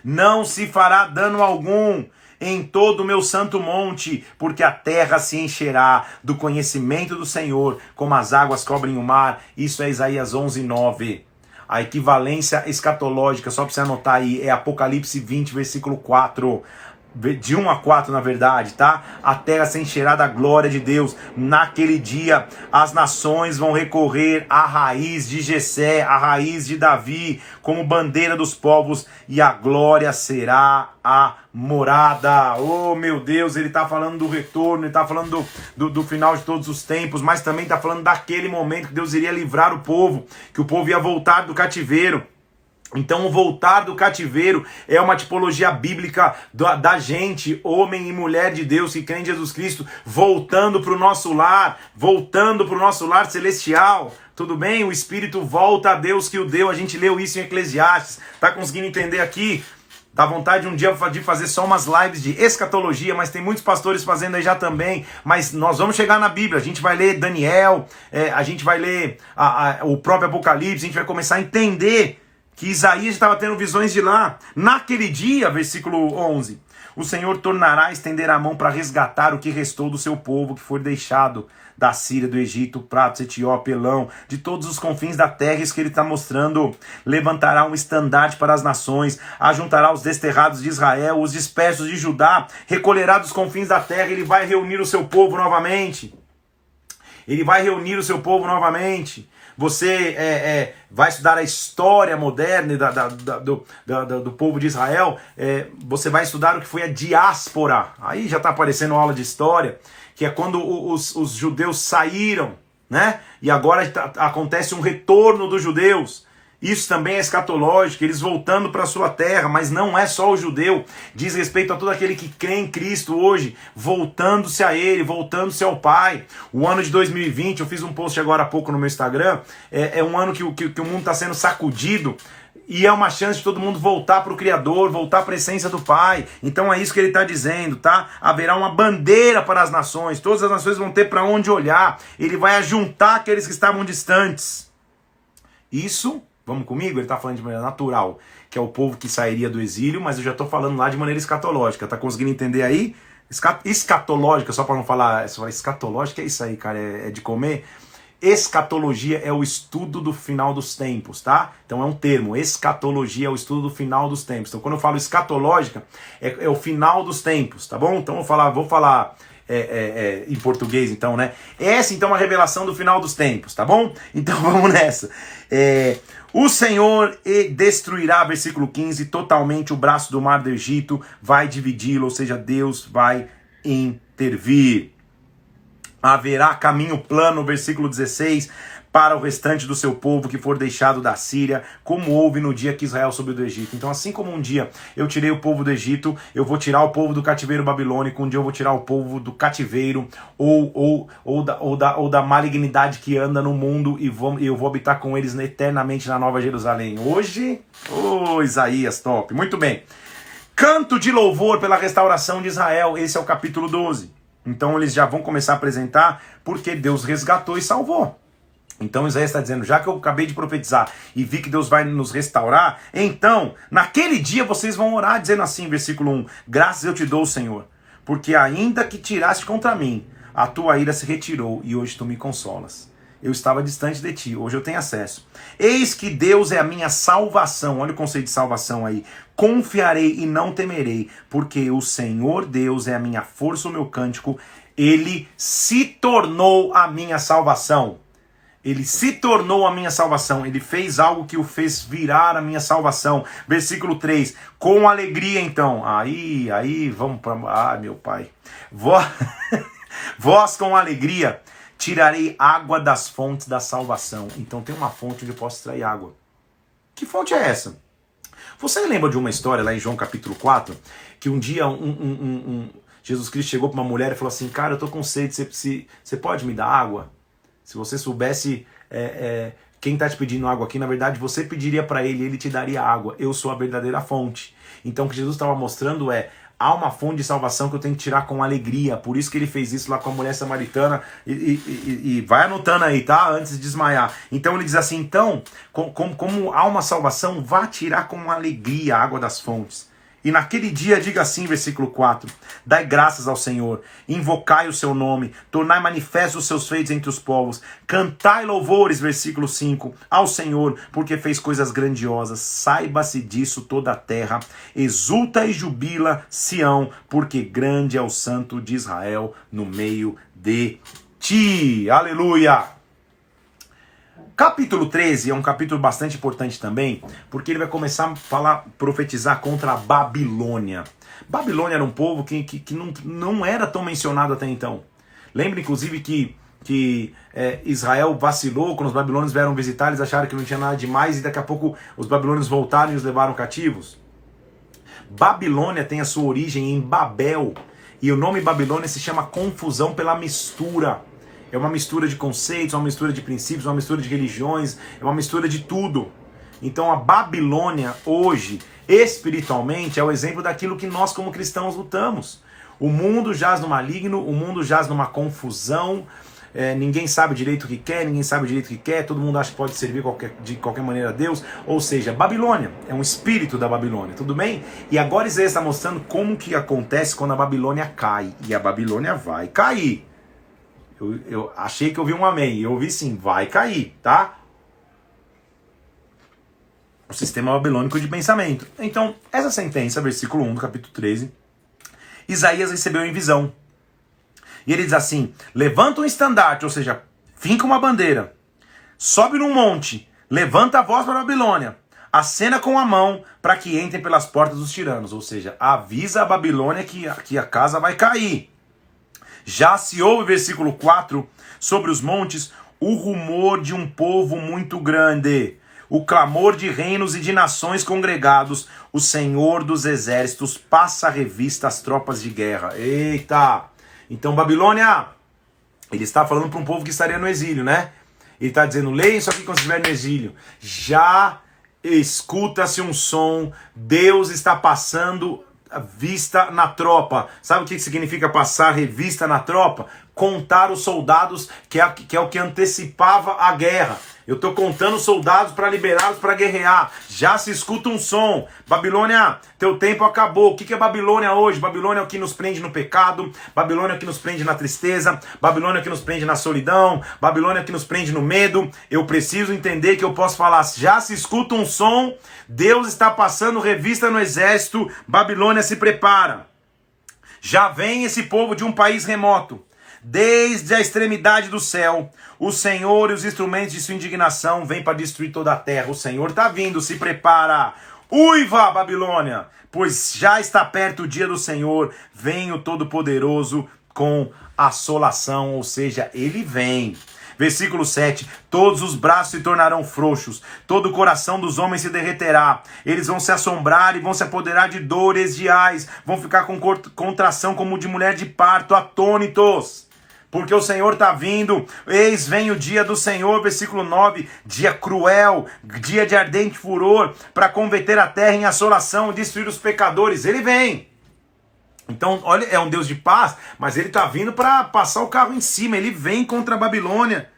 Não se fará dano algum em todo o meu santo monte, porque a terra se encherá do conhecimento do Senhor, como as águas cobrem o mar. Isso é Isaías 11:9. A equivalência escatológica, só para você anotar aí, é Apocalipse 20, versículo 4. De 1 a 4, na verdade, tá? A terra se encherá da glória de Deus. Naquele dia, as nações vão recorrer à raiz de Jessé, à raiz de Davi, como bandeira dos povos, e a glória será a morada. Oh, meu Deus, ele está falando do retorno, ele está falando do final de todos os tempos, mas também está falando daquele momento que Deus iria livrar o povo, que o povo ia voltar do cativeiro. Então, o voltar do cativeiro é uma tipologia bíblica da gente, homem e mulher de Deus que crê em Jesus Cristo, voltando para o nosso lar celestial. Tudo bem? O Espírito volta a Deus que o deu. A gente leu isso em Eclesiastes. Tá conseguindo entender aqui? Dá vontade um dia de fazer só umas lives de escatologia, mas tem muitos pastores fazendo aí já também. Mas nós vamos chegar na Bíblia, a gente vai ler Daniel, a gente vai ler o próprio Apocalipse, a gente vai começar a entender que Isaías estava tendo visões de lá. Naquele dia, versículo 11, o Senhor tornará a estender a mão para resgatar o que restou do seu povo, que foi deixado da Síria, do Egito, Pratos, Etiópia, Elão, de todos os confins da terra. Isso que ele está mostrando. Levantará um estandarte para as nações, ajuntará os desterrados de Israel, os dispersos de Judá, recolherá dos confins da terra. Ele vai reunir o seu povo novamente. Ele vai reunir o seu povo novamente. Você vai estudar a história moderna do povo de Israel, você vai estudar o que foi a diáspora. Aí já está aparecendo aula de história, que é quando os judeus saíram, né? E agora acontece um retorno dos judeus. Isso também é escatológico, eles voltando para a sua terra, mas não é só o judeu, diz respeito a todo aquele que crê em Cristo hoje, voltando-se a Ele, voltando-se ao Pai. O ano de 2020, eu fiz um post agora há pouco no meu Instagram, é um ano que o mundo está sendo sacudido, e é uma chance de todo mundo voltar para o Criador, voltar para a essência do Pai. Então é isso que ele está dizendo, tá? Haverá uma bandeira para as nações, todas as nações vão ter para onde olhar, ele vai ajuntar aqueles que estavam distantes. Isso... Vamos comigo? Ele está falando de maneira natural, que é o povo que sairia do exílio, mas eu já estou falando lá de maneira escatológica. Tá conseguindo entender aí? Escatológica, só para não falar... Escatológica é isso aí, cara, é de comer. Escatologia é o estudo do final dos tempos, tá? Então é um termo, escatologia é o estudo do final dos tempos. Então quando eu falo escatológica, é o final dos tempos, tá bom? Então vou falar em português então, né? Essa então é uma revelação do final dos tempos, tá bom? Então vamos nessa. O Senhor destruirá, versículo 15, totalmente o braço do mar do Egito, vai dividi-lo, ou seja, Deus vai intervir. Haverá caminho plano, versículo 16, para o restante do seu povo que for deixado da Síria, como houve no dia que Israel subiu do Egito. Então, assim como um dia eu tirei o povo do Egito, eu vou tirar o povo do cativeiro babilônico, um dia eu vou tirar o povo do cativeiro ou da malignidade que anda no mundo e eu vou habitar com eles eternamente na Nova Jerusalém. Hoje, Isaías, top. Muito bem. Canto de louvor pela restauração de Israel, esse é o capítulo 12. Então eles já vão começar a apresentar porque Deus resgatou e salvou. Então Isaías está dizendo, já que eu acabei de profetizar e vi que Deus vai nos restaurar, então, naquele dia vocês vão orar dizendo assim, versículo 1, graças eu te dou, Senhor, porque ainda que tiraste contra mim, a tua ira se retirou e hoje tu me consolas. Eu estava distante de ti, hoje eu tenho acesso. Eis que Deus é a minha salvação. Olha o conceito de salvação aí. Confiarei e não temerei, porque o Senhor Deus é a minha força, o meu cântico. Ele se tornou a minha salvação. Ele se tornou a minha salvação. Ele fez algo que o fez virar a minha salvação. Versículo 3. Com alegria, então. Aí, vamos para... Ah, meu pai. Vós com alegria tirarei água das fontes da salvação. Então tem uma fonte onde eu posso extrair água. Que fonte é essa? Você lembra de uma história lá em João capítulo 4? Que um dia Jesus Cristo chegou para uma mulher e falou assim: cara, eu tô com sede, você pode me dar água? Se você soubesse quem está te pedindo água aqui, na verdade você pediria para ele, ele te daria água. Eu sou a verdadeira fonte. Então o que Jesus estava mostrando há uma fonte de salvação que eu tenho que tirar com alegria. Por isso que ele fez isso lá com a mulher samaritana. E vai anotando aí, tá? Antes de desmaiar. Então ele diz assim, então, como há uma salvação, vá tirar com alegria a água das fontes. E naquele dia, diga assim, versículo 4, dai graças ao Senhor, invocai o seu nome, tornai manifestos os seus feitos entre os povos, cantai louvores, versículo 5, ao Senhor, porque fez coisas grandiosas, saiba-se disso toda a terra, exulta e jubila Sião, porque grande é o Santo de Israel no meio de ti. Aleluia! Capítulo 13 é um capítulo bastante importante também, porque ele vai começar a profetizar contra a Babilônia. Babilônia era um povo que não era tão mencionado até então. Lembra, inclusive, que Israel vacilou quando os babilônios vieram visitar, eles acharam que não tinha nada demais e daqui a pouco os babilônios voltaram e os levaram cativos. Babilônia tem a sua origem em Babel, e o nome Babilônia se chama confusão pela mistura. É uma mistura de conceitos, uma mistura de princípios, uma mistura de religiões, é uma mistura de tudo. Então a Babilônia hoje, espiritualmente, é o exemplo daquilo que nós como cristãos lutamos. O mundo jaz no maligno, o mundo jaz numa confusão, ninguém sabe direito o que quer, ninguém sabe direito o que quer, todo mundo acha que pode servir de qualquer maneira a Deus. Ou seja, Babilônia, é um espírito da Babilônia, tudo bem? E agora Isaías está mostrando como que acontece quando a Babilônia cai. E a Babilônia vai cair. Eu achei que eu vi um amém, eu ouvi sim, vai cair, tá? O sistema babilônico de pensamento. Então, essa sentença, versículo 1 do capítulo 13, Isaías recebeu em visão. E ele diz assim, levanta um estandarte, ou seja, finca uma bandeira, sobe num monte, levanta a voz para a Babilônia, acena com a mão para que entrem pelas portas dos tiranos, ou seja, avisa a Babilônia que a casa vai cair. Já se ouve, versículo 4, sobre os montes, o rumor de um povo muito grande, o clamor de reinos e de nações congregados, o Senhor dos exércitos passa a revista às tropas de guerra. Eita! Então, Babilônia, ele está falando para um povo que estaria no exílio, né? Ele está dizendo, leia isso aqui quando estiver no exílio. Já escuta-se um som, Deus está passando vista na tropa. Sabe o que significa passar revista na tropa? Contar os soldados, que é o que antecipava a guerra. Eu estou contando os soldados para liberá-los para guerrear. Já se escuta um som. Babilônia, teu tempo acabou. O que é Babilônia hoje? Babilônia é o que nos prende no pecado. Babilônia é o que nos prende na tristeza. Babilônia é o que nos prende na solidão. Babilônia é o que nos prende no medo. Eu preciso entender que eu posso falar. Já se escuta um som. Deus está passando revista no exército. Babilônia se prepara. Já vem esse povo de um país remoto. Desde a extremidade do céu, o Senhor e os instrumentos de sua indignação vêm para destruir toda a terra. O Senhor está vindo, se prepara. Uiva, Babilônia, pois já está perto o dia do Senhor. Vem o Todo-Poderoso com assolação, ou seja, ele vem. Versículo 7, todos os braços se tornarão frouxos, todo o coração dos homens se derreterá, eles vão se assombrar e vão se apoderar de dores de ais, vão ficar com contração como de mulher de parto, atônitos. Porque o Senhor está vindo, eis vem o dia do Senhor, versículo 9, dia cruel, dia de ardente furor, para converter a terra em assolação e destruir os pecadores. Ele vem. Então, olha, é um Deus de paz, mas ele está vindo para passar o carro em cima, ele vem contra a Babilônia.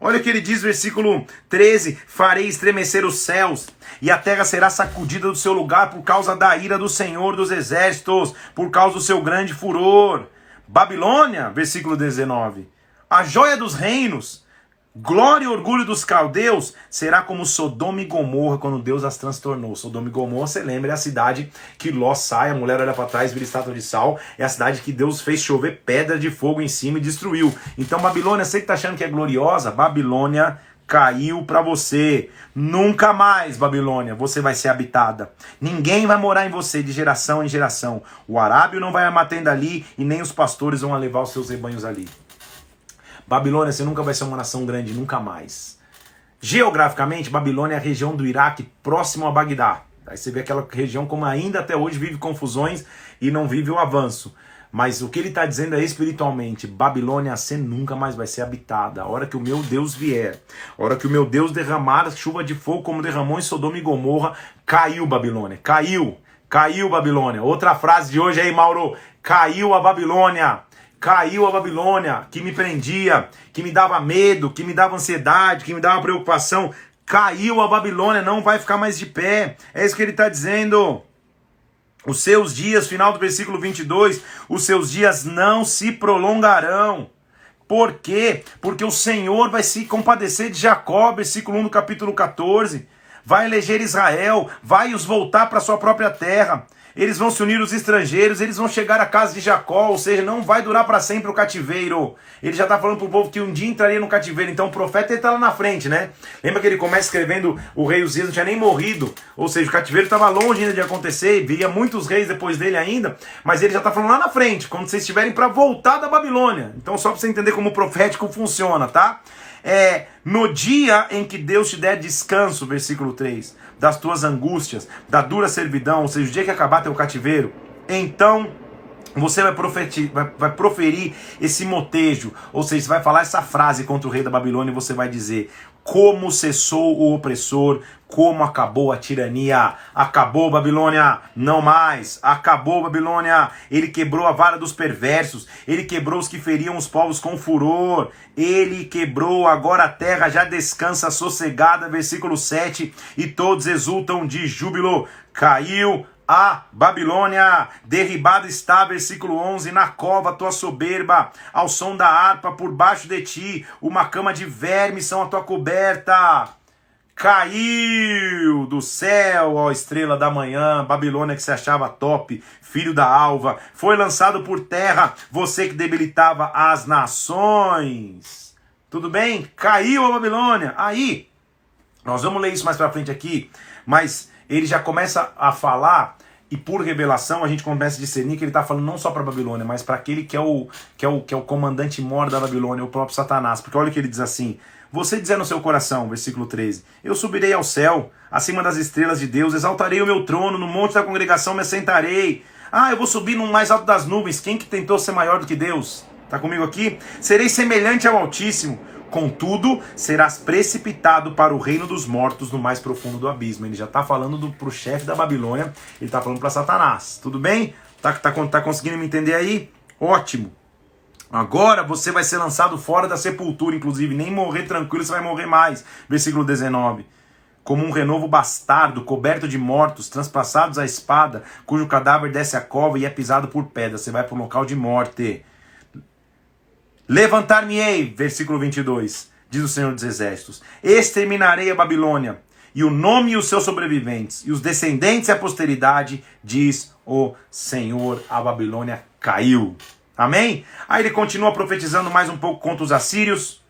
Olha o que ele diz, versículo 13: farei estremecer os céus, e a terra será sacudida do seu lugar por causa da ira do Senhor dos exércitos, por causa do seu grande furor. Babilônia, versículo 19, a joia dos reinos, glória e orgulho dos caldeus, será como Sodoma e Gomorra quando Deus as transtornou. Sodoma e Gomorra, você lembra, é a cidade que Ló sai, a mulher olha para trás, vira estátua de sal, é a cidade que Deus fez chover pedra de fogo em cima e destruiu. Então Babilônia, você que está achando que é gloriosa, Babilônia caiu para você. Nunca mais, Babilônia, você vai ser habitada. Ninguém vai morar em você de geração em geração. O arábio não vai armar tenda ali e nem os pastores vão levar os seus rebanhos ali. Babilônia, você nunca vai ser uma nação grande, nunca mais. Geograficamente, Babilônia é a região do Iraque próximo a Bagdá. Aí você vê aquela região como ainda até hoje vive confusões e não vive o avanço. Mas o que ele está dizendo é espiritualmente, Babilônia, você nunca mais vai ser habitada. A hora que o meu Deus vier, a hora que o meu Deus derramar chuva de fogo como derramou em Sodoma e Gomorra, caiu Babilônia, caiu Babilônia. Outra frase de hoje aí, Mauro, caiu a Babilônia. Caiu a Babilônia, que me prendia, que me dava medo, que me dava ansiedade, que me dava preocupação. Caiu a Babilônia, não vai ficar mais de pé. É isso que ele está dizendo. Os seus dias, final do versículo 22, os seus dias não se prolongarão. Por quê? Porque o Senhor vai se compadecer de Jacó, versículo 1 do capítulo 14. Vai eleger Israel, vai os voltar para sua própria terra. Eles vão se unir os estrangeiros, eles vão chegar à casa de Jacó, ou seja, não vai durar para sempre o cativeiro. Ele já está falando para o povo que um dia entraria no cativeiro, então o profeta está lá na frente, né? Lembra que ele começa escrevendo o rei Uzias, não tinha nem morrido, ou seja, o cativeiro estava longe ainda de acontecer, viria muitos reis depois dele ainda, mas ele já está falando lá na frente, quando vocês estiverem para voltar da Babilônia. Então só para você entender como o profético funciona, tá? No dia em que Deus te der descanso, versículo 3, das tuas angústias, da dura servidão, ou seja, o dia que acabar teu cativeiro, então você vai proferir esse motejo, ou seja, você vai falar essa frase contra o rei da Babilônia e você vai dizer: como cessou o opressor, como acabou a tirania. Acabou, Babilônia, não mais. Acabou, Babilônia. Ele quebrou a vara dos perversos, ele quebrou os que feriam os povos com furor, ele quebrou, agora a terra já descansa sossegada, versículo 7, e todos exultam de júbilo. Caiu a Babilônia, derribada está, versículo 11, na cova tua soberba, ao som da harpa por baixo de ti, uma cama de vermes são a tua coberta. Caiu do céu, ó estrela da manhã, Babilônia que se achava top, filho da alva, foi lançado por terra, você que debilitava as nações. Tudo bem? Caiu a Babilônia. Aí, nós vamos ler isso mais pra frente aqui, mas ele já começa a falar, e por revelação a gente começa a discernir que ele está falando não só para a Babilônia, mas para aquele que é o comandante mor da Babilônia, o próprio Satanás. Porque olha o que ele diz assim: você dizer no seu coração, versículo 13, eu subirei ao céu, acima das estrelas de Deus, exaltarei o meu trono, no monte da congregação me assentarei. Ah, eu vou subir no mais alto das nuvens. Quem que tentou ser maior do que Deus? Está comigo aqui? Serei semelhante ao Altíssimo. Contudo, serás precipitado para o reino dos mortos no mais profundo do abismo. Ele já está falando para o chefe da Babilônia, ele está falando para Satanás. Tudo bem? Tá conseguindo me entender aí? Ótimo. Agora você vai ser lançado fora da sepultura, inclusive, nem morrer tranquilo você vai morrer mais. Versículo 19. Como um renovo bastardo, coberto de mortos, transpassados à espada, cujo cadáver desce a cova e é pisado por pedra. Você vai para um local de morte. Levantar-me-ei, versículo 22, diz o Senhor dos Exércitos, exterminarei a Babilônia, e o nome e os seus sobreviventes, e os descendentes e a posteridade, diz o Senhor, a Babilônia caiu. Amém? Aí ele continua profetizando mais um pouco contra os assírios,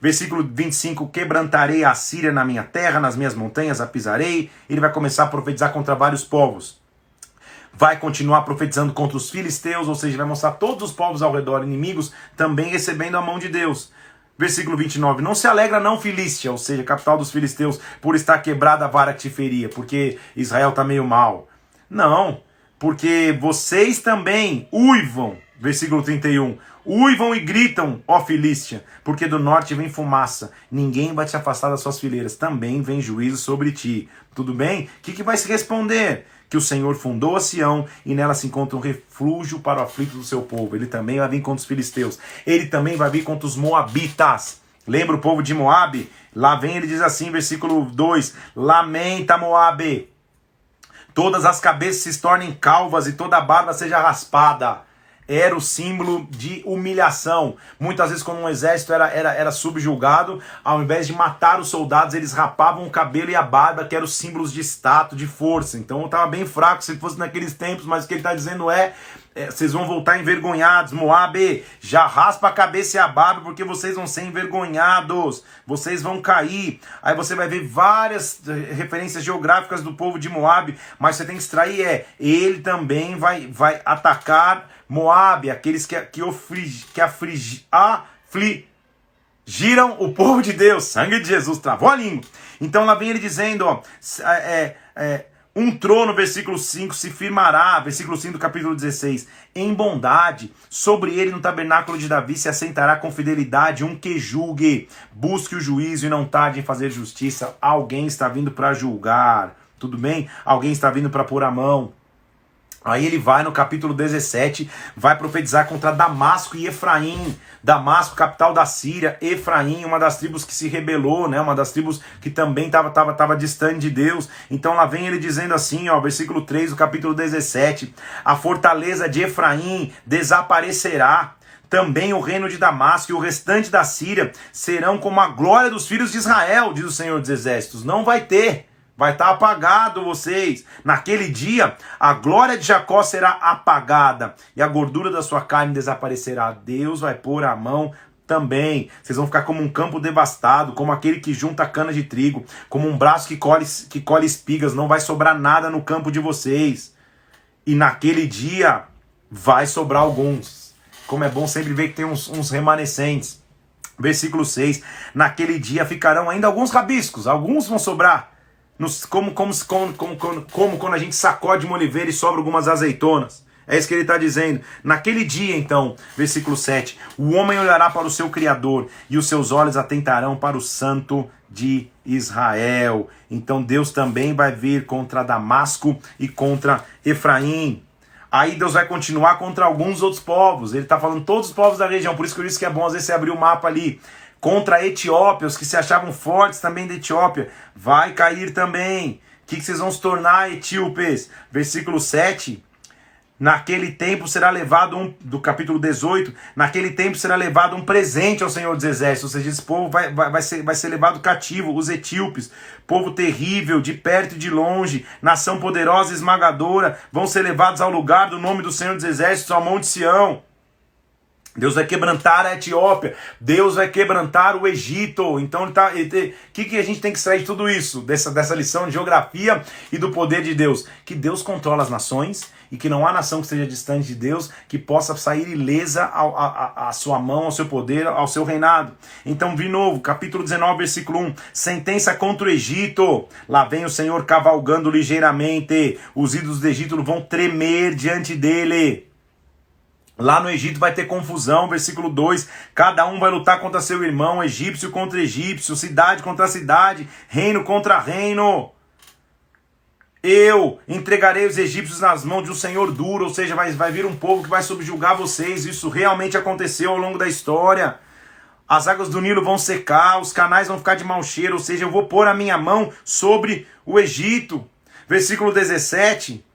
versículo 25, quebrantarei a Assíria na minha terra, nas minhas montanhas a pisarei. Ele vai começar a profetizar contra vários povos. Vai continuar profetizando contra os filisteus, ou seja, vai mostrar todos os povos ao redor, inimigos, também recebendo a mão de Deus. Versículo 29, não se alegra não, Filístia, ou seja, capital dos filisteus, por estar quebrada a vara que te feria, porque Israel está meio mal. Não, porque vocês também uivam, versículo 31, uivam e gritam, ó Filístia, porque do norte vem fumaça, ninguém vai te afastar das suas fileiras, também vem juízo sobre ti. Tudo bem? O que vai se responder? Que o Senhor fundou a Sião e nela se encontra um refúgio para o aflito do seu povo. Ele também vai vir contra os filisteus. Ele também vai vir contra os moabitas. Lembra o povo de Moabe? Lá vem ele diz assim, versículo 2: lamenta Moabe, todas as cabeças se tornem calvas e toda a barba seja raspada. Era o símbolo de humilhação. Muitas vezes quando um exército era subjugado, ao invés de matar os soldados, eles rapavam o cabelo e a barba, que eram os símbolos de status, de força. Então eu estava bem fraco se fosse naqueles tempos, mas o que ele está dizendo vocês vão voltar envergonhados. Moabe, já raspa a cabeça e a barba, porque vocês vão ser envergonhados, vocês vão cair. Aí você vai ver várias referências geográficas do povo de Moabe, mas você tem que extrair, ele também vai atacar Moabe, aqueles que afligiram o povo de Deus. Sangue de Jesus, travou a língua. Então lá vem ele dizendo, um trono, versículo 5, se firmará, versículo 5 do capítulo 16, em bondade, sobre ele no tabernáculo de Davi se assentará com fidelidade um que julgue, busque o juízo e não tarde em fazer justiça. Alguém está vindo para julgar, tudo bem? Alguém está vindo para pôr a mão. Aí ele vai no capítulo 17, vai profetizar contra Damasco e Efraim. Damasco, capital da Síria, Efraim, uma das tribos que se rebelou, né? Uma das tribos que também estava distante de Deus. Então lá vem ele dizendo assim, versículo 3 do capítulo 17, a fortaleza de Efraim desaparecerá. Também o reino de Damasco e o restante da Síria serão como a glória dos filhos de Israel, diz o Senhor dos Exércitos. Não vai ter. Vai estar apagado vocês. Naquele dia, a glória de Jacó será apagada e a gordura da sua carne desaparecerá. Deus vai pôr a mão também. Vocês vão ficar como um campo devastado, como aquele que junta cana de trigo, como um braço que colhe espigas. Não vai sobrar nada no campo de vocês. E naquele dia, vai sobrar alguns. Como é bom sempre ver que tem uns remanescentes. Versículo 6. Naquele dia ficarão ainda alguns rabiscos. Alguns vão sobrar. Como quando a gente sacode uma oliveira e sobra algumas azeitonas. É isso que ele está dizendo. Naquele dia, então, versículo 7, o homem olhará para o seu Criador e os seus olhos atentarão para o Santo de Israel. Então Deus também vai vir contra Damasco e contra Efraim. Aí Deus vai continuar contra alguns outros povos. Ele está falando todos os povos da região. Por isso que eu disse que é bom às vezes você abrir o mapa ali. Contra a Etiópia, os que se achavam fortes também da Etiópia, vai cair também. O que vocês vão se tornar, etíopes? Versículo 7, naquele tempo será levado do capítulo 18, naquele tempo será levado um presente ao Senhor dos Exércitos, ou seja, esse povo vai ser levado cativo, os etíopes, povo terrível, de perto e de longe, nação poderosa e esmagadora, vão ser levados ao lugar do nome do Senhor dos Exércitos, ao Monte Sião. Deus vai quebrantar a Etiópia, Deus vai quebrantar o Egito. Então o que a gente tem que extrair de tudo isso, dessa lição de geografia e do poder de Deus? Que Deus controla as nações e que não há nação que esteja distante de Deus que possa sair ilesa à sua mão, ao seu poder, ao seu reinado. Então, de novo, capítulo 19, versículo 1, sentença contra o Egito. Lá vem o Senhor cavalgando ligeiramente, os ídolos do Egito vão tremer diante dele. Lá no Egito vai ter confusão, versículo 2, cada um vai lutar contra seu irmão, egípcio contra egípcio, cidade contra cidade, reino contra reino. Eu entregarei os egípcios nas mãos de um senhor duro, ou seja, vai vir um povo que vai subjugar vocês. Isso realmente aconteceu ao longo da história. As águas do Nilo vão secar, os canais vão ficar de mau cheiro, ou seja, eu vou pôr a minha mão sobre o Egito. Versículo 17...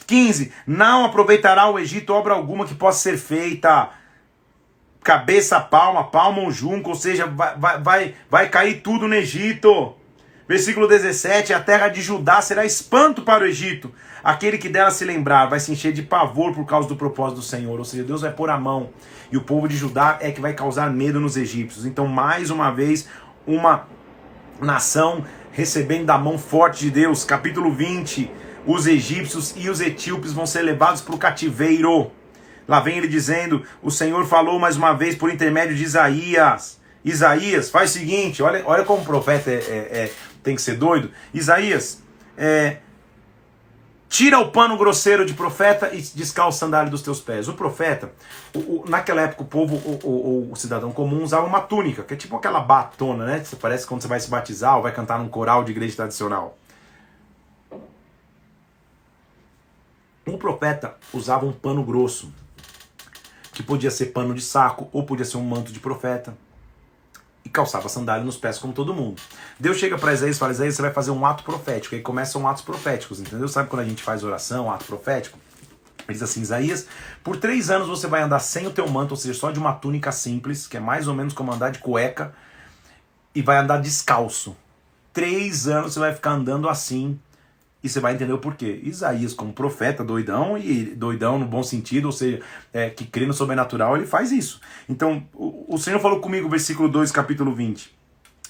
15, não aproveitará o Egito obra alguma que possa ser feita, cabeça, palma ou junco, ou seja, vai cair tudo no Egito. Versículo 17, a terra de Judá será espanto para o Egito, aquele que dela se lembrar vai se encher de pavor por causa do propósito do Senhor, ou seja, Deus vai pôr a mão, e o povo de Judá é que vai causar medo nos egípcios. Então, mais uma vez, uma nação recebendo da mão forte de Deus. Capítulo 20, os egípcios e os etíopes vão ser levados para o cativeiro. Lá vem ele dizendo, o Senhor falou mais uma vez por intermédio de Isaías. Isaías, faz o seguinte, olha como o profeta tem que ser doido. Isaías, tira o pano grosseiro de profeta e descalça o sandália dos teus pés. O profeta, naquela época o povo, o cidadão comum usava uma túnica, que é tipo aquela batona, né? Que parece quando você vai se batizar ou vai cantar num coral de igreja tradicional. O profeta usava um pano grosso, que podia ser pano de saco ou podia ser um manto de profeta. e calçava sandália nos pés como todo mundo. Deus chega para Isaías e fala, Isaías, você vai fazer um ato profético. Aí começam atos proféticos, entendeu? Sabe quando a gente faz oração, ato profético? Ele diz assim, Isaías, por 3 anos você vai andar sem o teu manto, ou seja, só de uma túnica simples, que é mais ou menos como andar de cueca, e vai andar descalço. 3 anos você vai ficar andando assim, e você vai entender o porquê. Isaías, como profeta, doidão, e doidão no bom sentido, ou seja, que crê no sobrenatural, ele faz isso. Então, o Senhor falou comigo, versículo 2, capítulo 20.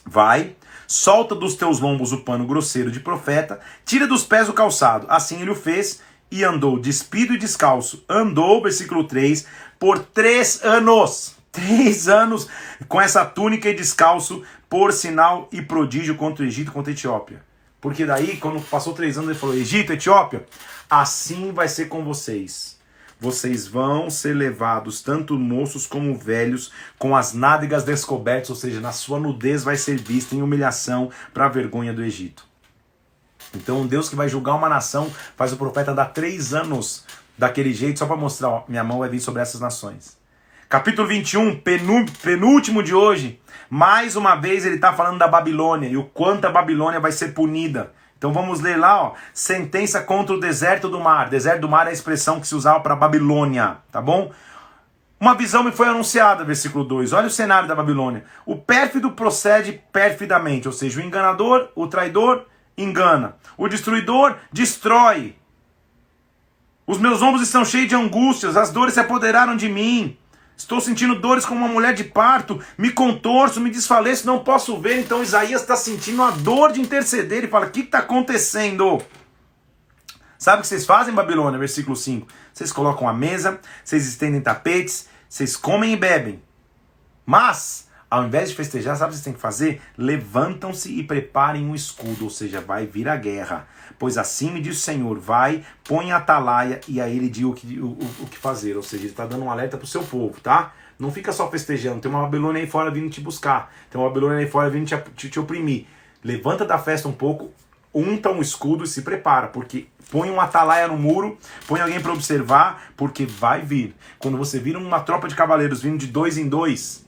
Vai, solta dos teus lombos o pano grosseiro de profeta, tira dos pés o calçado. Assim ele o fez, e andou despido e descalço. Andou, versículo 3, por 3 anos. 3 anos com essa túnica e descalço, por sinal e prodígio contra o Egito, contra a Etiópia. Porque daí, quando passou 3 anos, ele falou, Egito, Etiópia, assim vai ser com vocês. Vocês vão ser levados, tanto moços como velhos, com as nádegas descobertas, ou seja, na sua nudez vai ser vista em humilhação para a vergonha do Egito. Então, Deus que vai julgar uma nação, faz o profeta dar 3 anos daquele jeito, só para mostrar, ó, minha mão vai vir sobre essas nações. Capítulo 21, penúltimo de hoje, mais uma vez ele está falando da Babilônia e o quanto a Babilônia vai ser punida. Então vamos ler lá, ó, sentença contra o deserto do mar. Deserto do mar é a expressão que se usava para Babilônia, tá bom? Uma visão me foi anunciada, versículo 2. Olha o cenário da Babilônia. O pérfido procede perfidamente, ou seja, o enganador, o traidor, engana. O destruidor, destrói. Os meus ombros estão cheios de angústias, as dores se apoderaram de mim. Estou sentindo dores como uma mulher de parto, me contorço, me desfaleço, não posso ver. Então Isaías está sentindo a dor de interceder e fala, o que está acontecendo? Sabe o que vocês fazem, Babilônia? Versículo 5. Vocês colocam a mesa, vocês estendem tapetes, vocês comem e bebem. Mas, ao invés de festejar, sabe o que vocês têm que fazer? Levantam-se e preparem um escudo, ou seja, vai vir a guerra. Pois assim me diz o Senhor, vai, põe a atalaia e aí ele diz o que fazer. Ou seja, ele está dando um alerta para o seu povo, tá? Não fica só festejando, tem uma Babilônia aí fora vindo te buscar. Tem uma Babilônia aí fora vindo te oprimir. Levanta da festa um pouco, unta um escudo e se prepara, porque põe uma atalaia no muro, põe alguém para observar, porque vai vir. Quando você vira uma tropa de cavaleiros vindo de 2 em 2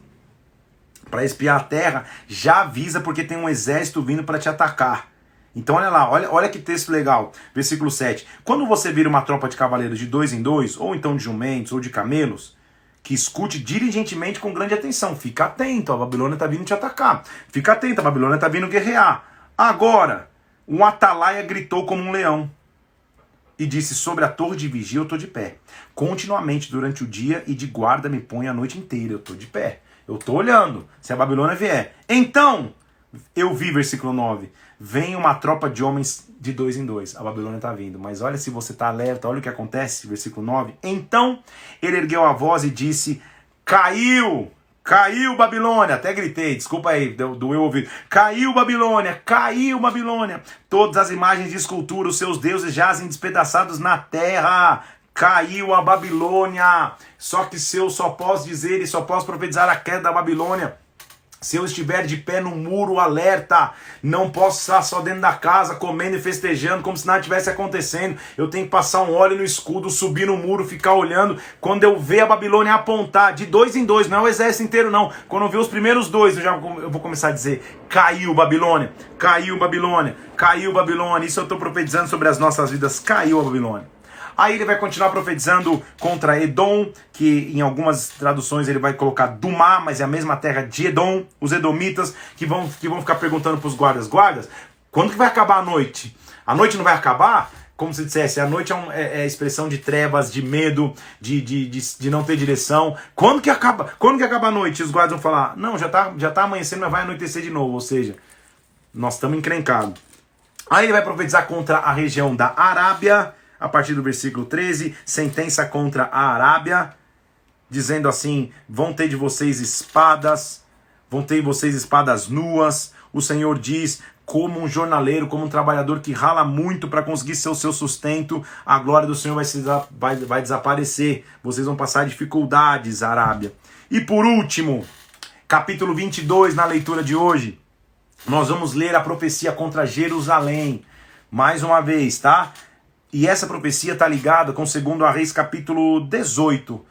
para espiar a terra, já avisa porque tem um exército vindo para te atacar. Então olha lá, olha que texto legal, versículo 7. Quando você vira uma tropa de cavaleiros de 2 em 2, ou então de jumentos, ou de camelos, que escute diligentemente com grande atenção. Fica atento, a Babilônia está vindo te atacar. Fica atento, a Babilônia está vindo guerrear. Agora, um atalaia gritou como um leão e disse, sobre a torre de vigia eu estou de pé. Continuamente durante o dia e de guarda me põe a noite inteira, eu estou de pé. Eu estou olhando, se a Babilônia vier. Então, eu vi, versículo 9, vem uma tropa de homens de 2 em 2. A Babilônia está vindo. Mas olha se você está alerta, olha o que acontece, versículo 9. Então ele ergueu a voz e disse, caiu Babilônia. Até gritei, desculpa aí, doeu o ouvido. Caiu Babilônia. Todas as imagens de escultura, os seus deuses jazem despedaçados na terra. Caiu a Babilônia. Só que se eu só posso dizer e só posso profetizar a queda da Babilônia se eu estiver de pé no muro, alerta. Não posso estar só dentro da casa, comendo e festejando, como se nada estivesse acontecendo. Eu tenho que passar um óleo no escudo, subir no muro, ficar olhando. Quando eu ver a Babilônia apontar, de 2 em 2, não é o exército inteiro não. Quando eu ver os primeiros 2, eu vou começar a dizer, caiu Babilônia. Isso eu estou profetizando sobre as nossas vidas, caiu a Babilônia. Aí ele vai continuar profetizando contra Edom, que em algumas traduções ele vai colocar Dumá, mas é a mesma terra de Edom, os edomitas, que vão ficar perguntando para os guardas, quando que vai acabar a noite? A noite não vai acabar? Como se dissesse, a noite é expressão de trevas, de medo, de não ter direção. Quando que acaba a noite? E os guardas vão falar, não, já tá amanhecendo, mas vai anoitecer de novo, ou seja, nós estamos encrencados. Aí ele vai profetizar contra a região da Arábia, a partir do versículo 13, sentença contra a Arábia, dizendo assim, vão ter de vocês espadas nuas. O Senhor diz, como um jornaleiro, como um trabalhador que rala muito para conseguir ser o seu sustento, a glória do Senhor vai desaparecer. Vocês vão passar dificuldades, Arábia. E por último, capítulo 22, na leitura de hoje, nós vamos ler a profecia contra Jerusalém. Mais uma vez, tá? E essa profecia está ligada com 2 Reis capítulo 18.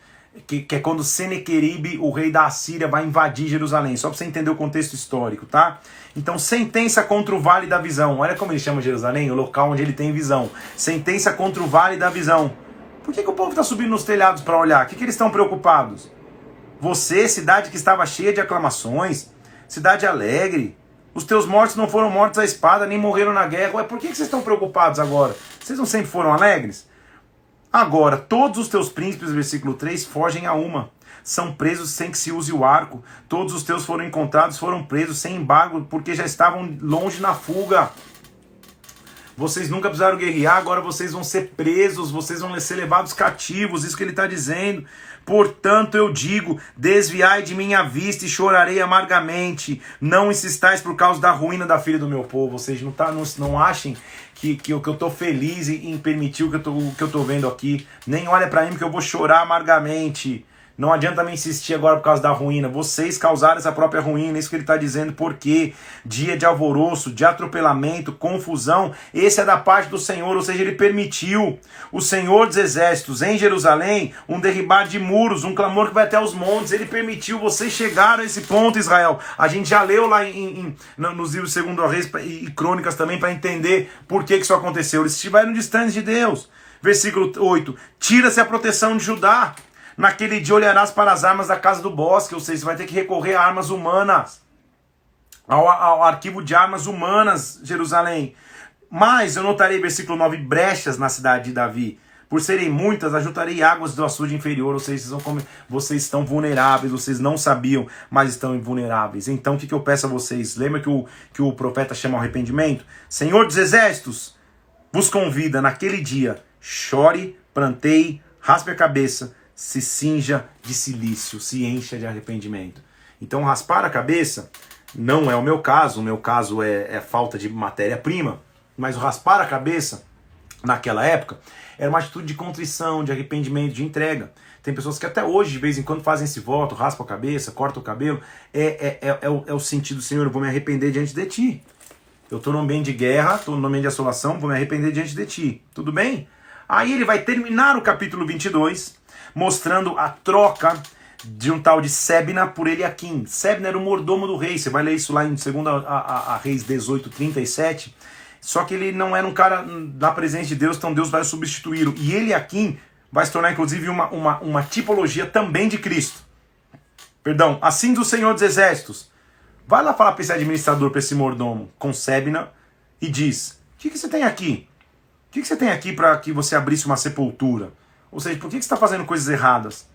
que é quando Senequeribe, o rei da Assíria, vai invadir Jerusalém. Só para você entender o contexto histórico, tá? Então, sentença contra o Vale da Visão. Olha como ele chama Jerusalém, o local onde ele tem visão. Sentença contra o Vale da Visão. Por que o povo está subindo nos telhados para olhar? O que eles estão preocupados? Você, cidade que estava cheia de aclamações, cidade alegre, os teus mortos não foram mortos à espada, nem morreram na guerra. Ué, por que vocês estão preocupados agora? Vocês não sempre foram alegres? Agora, todos os teus príncipes, versículo 3, fogem a uma. São presos sem que se use o arco. Todos os teus foram encontrados, foram presos sem embargo, porque já estavam longe na fuga. Vocês nunca precisaram guerrear, agora vocês vão ser presos, vocês vão ser levados cativos, isso que ele está dizendo. Portanto eu digo, desviai de minha vista e chorarei amargamente. Não insistais por causa da ruína da filha do meu povo. Ou seja, não achem que eu estou feliz em permitir o que eu estou vendo aqui. Nem olha para mim que eu vou chorar amargamente. Não adianta me insistir agora por causa da ruína. Vocês causaram essa própria ruína. Isso que ele está dizendo. Porque dia de alvoroço, de atropelamento, confusão, esse é da parte do Senhor. Ou seja, ele permitiu o Senhor dos Exércitos em Jerusalém um derribar de muros, um clamor que vai até os montes. Ele permitiu, vocês chegaram a esse ponto, Israel. A gente já leu lá nos livros de 2 Reis e Crônicas também para entender por que isso aconteceu. Eles estiveram distantes de Deus. Versículo 8. Tira-se a proteção de Judá. Naquele dia olharás para as armas da casa do bosque, ou seja, você vai ter que recorrer a armas humanas, ao arquivo de armas humanas, Jerusalém. Mas eu notarei, versículo 9, brechas na cidade de Davi. Por serem muitas, ajuntarei águas do açude inferior, ou seja, vocês estão vulneráveis, vocês não sabiam, mas estão invulneráveis. Então o que eu peço a vocês? Lembra que o profeta chama ao arrependimento? Senhor dos Exércitos, vos convida naquele dia, chore, pranteie, raspe a cabeça, se cinja de cilício, se encha de arrependimento. Então raspar a cabeça não é o meu caso é falta de matéria-prima, mas o raspar a cabeça, naquela época, era uma atitude de contrição, de arrependimento, de entrega. Tem pessoas que até hoje, de vez em quando, fazem esse voto, raspam a cabeça, cortam o cabelo, é o sentido, Senhor, eu vou me arrepender diante de Ti. Eu estou num ambiente de guerra, estou num ambiente de assolação, vou me arrepender diante de Ti. Tudo bem? Aí ele vai terminar o capítulo 22, mostrando a troca de um tal de Sebna por Eliaquim. Sebna era o mordomo do rei. Você vai ler isso lá em 2 Reis 18:37. Só que ele não era um cara da presença de Deus, então Deus vai substituí-lo. E Eliaquim vai se tornar, inclusive, uma tipologia também de Cristo. Perdão, assim do Senhor dos Exércitos. Vai lá falar para esse administrador, para esse mordomo, com Sebna, e diz: o que você tem aqui? O que você tem aqui para que você abrisse uma sepultura? Ou seja, por que você está fazendo coisas erradas?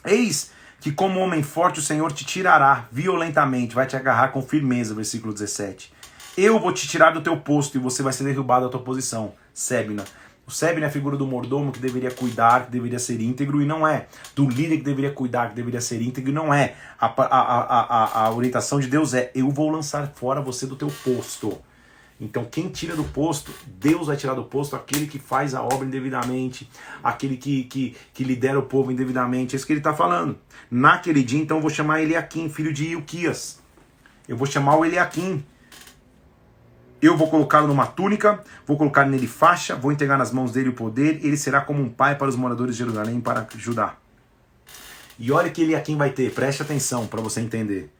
Eis que como homem forte o Senhor te tirará violentamente, vai te agarrar com firmeza, versículo 17. Eu vou te tirar do teu posto e você vai ser derrubado da tua posição. Sebna. O Sebna é a figura do mordomo que deveria cuidar, que deveria ser íntegro, e não é. Do líder que deveria cuidar, que deveria ser íntegro, e não é. A orientação de Deus é: eu vou lançar fora você do teu posto. Então quem tira do posto, Deus vai tirar do posto aquele que faz a obra indevidamente, aquele que lidera o povo indevidamente. É isso que ele está falando. Naquele dia, então, eu vou chamar Eliaquim, filho de Ilquias. Eu vou chamar o Eliaquim. Eu vou colocá-lo numa túnica, vou colocar nele faixa, vou entregar nas mãos dele o poder, ele será como um pai para os moradores de Jerusalém, para Judá. E olha que Eliaquim vai ter, preste atenção para você entender.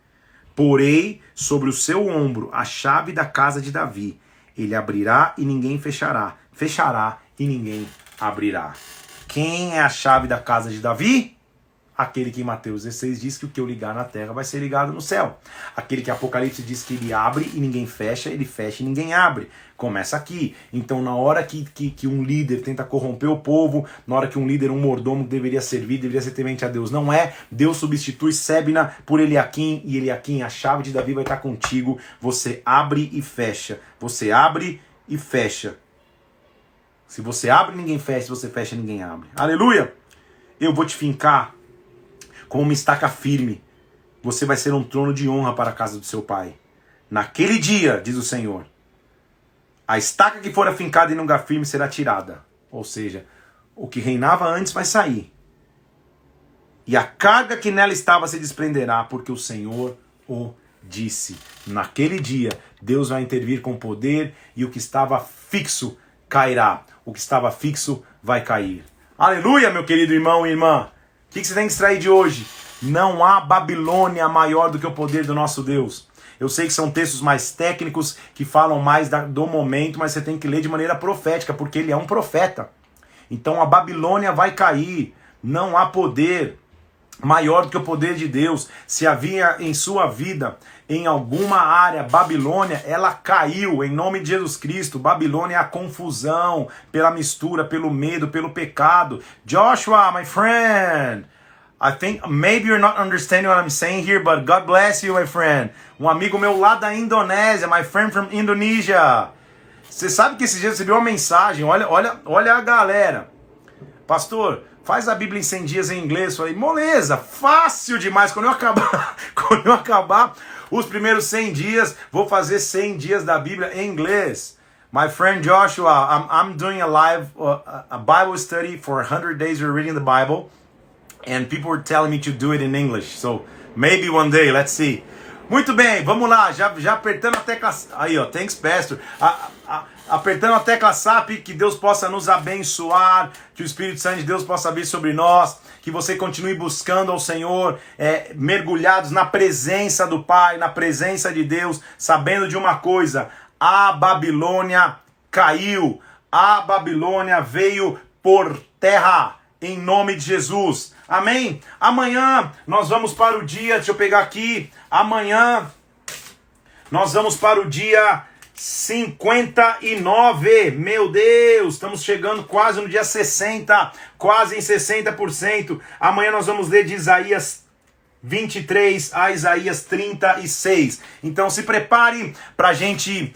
Porei sobre o seu ombro a chave da casa de Davi. Ele abrirá e ninguém fechará. Fechará e ninguém abrirá. Quem é a chave da casa de Davi? Aquele que em Mateus 16 diz que o que eu ligar na terra vai ser ligado no céu. Aquele que Apocalipse diz que ele abre e ninguém fecha, ele fecha e ninguém abre. Começa aqui. Então, na hora que um líder tenta corromper o povo, na hora que um líder, um mordomo deveria servir, deveria ser temente a Deus, não é. Deus substitui Sebna por Eliaquim, e Eliaquim, a chave de Davi vai estar contigo. Você abre e fecha. Você abre e fecha. Se você abre, ninguém fecha. Se você fecha, ninguém abre. Aleluia! Eu vou te fincar como uma estaca firme. Você vai ser um trono de honra para a casa do seu pai. Naquele dia, diz o Senhor, a estaca que for afincada em lugar firme será tirada. Ou seja, o que reinava antes vai sair. E a carga que nela estava se desprenderá, porque o Senhor o disse. Naquele dia, Deus vai intervir com poder e o que estava fixo cairá. O que estava fixo vai cair. Aleluia, meu querido irmão e irmã. que você tem que extrair de hoje? Não há Babilônia maior do que o poder do nosso Deus. Eu sei que são textos mais técnicos, que falam mais do momento, mas você tem que ler de maneira profética, porque ele é um profeta. Então a Babilônia vai cair. Não há poder maior do que o poder de Deus. Se havia em sua vida, em alguma área, Babilônia, ela caiu em nome de Jesus Cristo. Babilônia é a confusão, pela mistura, pelo medo, pelo pecado. Joshua, my friend, I think maybe you're not understanding what I'm saying here, but God bless you, my friend. Um amigo meu lá da Indonésia, my friend from Indonesia. Você sabe que esse dia eu recebi uma mensagem, olha a galera. Pastor, faz a Bíblia em 100 dias em inglês. Falei, moleza, fácil demais. Quando eu acabar os primeiros 100 dias, vou fazer 100 dias da Bíblia em inglês. My friend Joshua, I'm doing a live a Bible study for 100 days. We're reading the Bible. And people were telling me to do it in English. So maybe one day, let's see. Muito bem, vamos lá. Já apertando a tecla. Aí, ó, thanks, pastor. Apertando a tecla SAP, que Deus possa nos abençoar, que o Espírito Santo de Deus possa vir sobre nós, que você continue buscando ao Senhor, mergulhados na presença do Pai, na presença de Deus, sabendo de uma coisa: a Babilônia caiu, a Babilônia veio por terra, em nome de Jesus. Amém? Amanhã nós vamos para o dia, deixa eu pegar aqui, amanhã nós vamos para o dia 59, meu Deus, estamos chegando quase no dia 60, quase em 60%. Amanhã nós vamos ler de Isaías 23 a Isaías 36. Então se prepare para a gente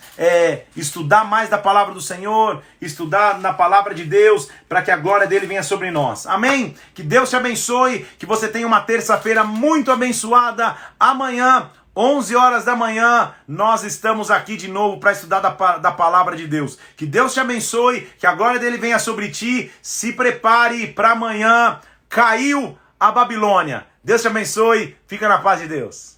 estudar mais da palavra do Senhor, estudar na palavra de Deus, para que a glória dele venha sobre nós. Amém? Que Deus te abençoe, que você tenha uma terça-feira muito abençoada. Amanhã 11 horas da manhã, nós estamos aqui de novo para estudar da palavra de Deus. Que Deus te abençoe, que a glória dele venha sobre ti. Se prepare para amanhã. Caiu a Babilônia. Deus te abençoe. Fica na paz de Deus.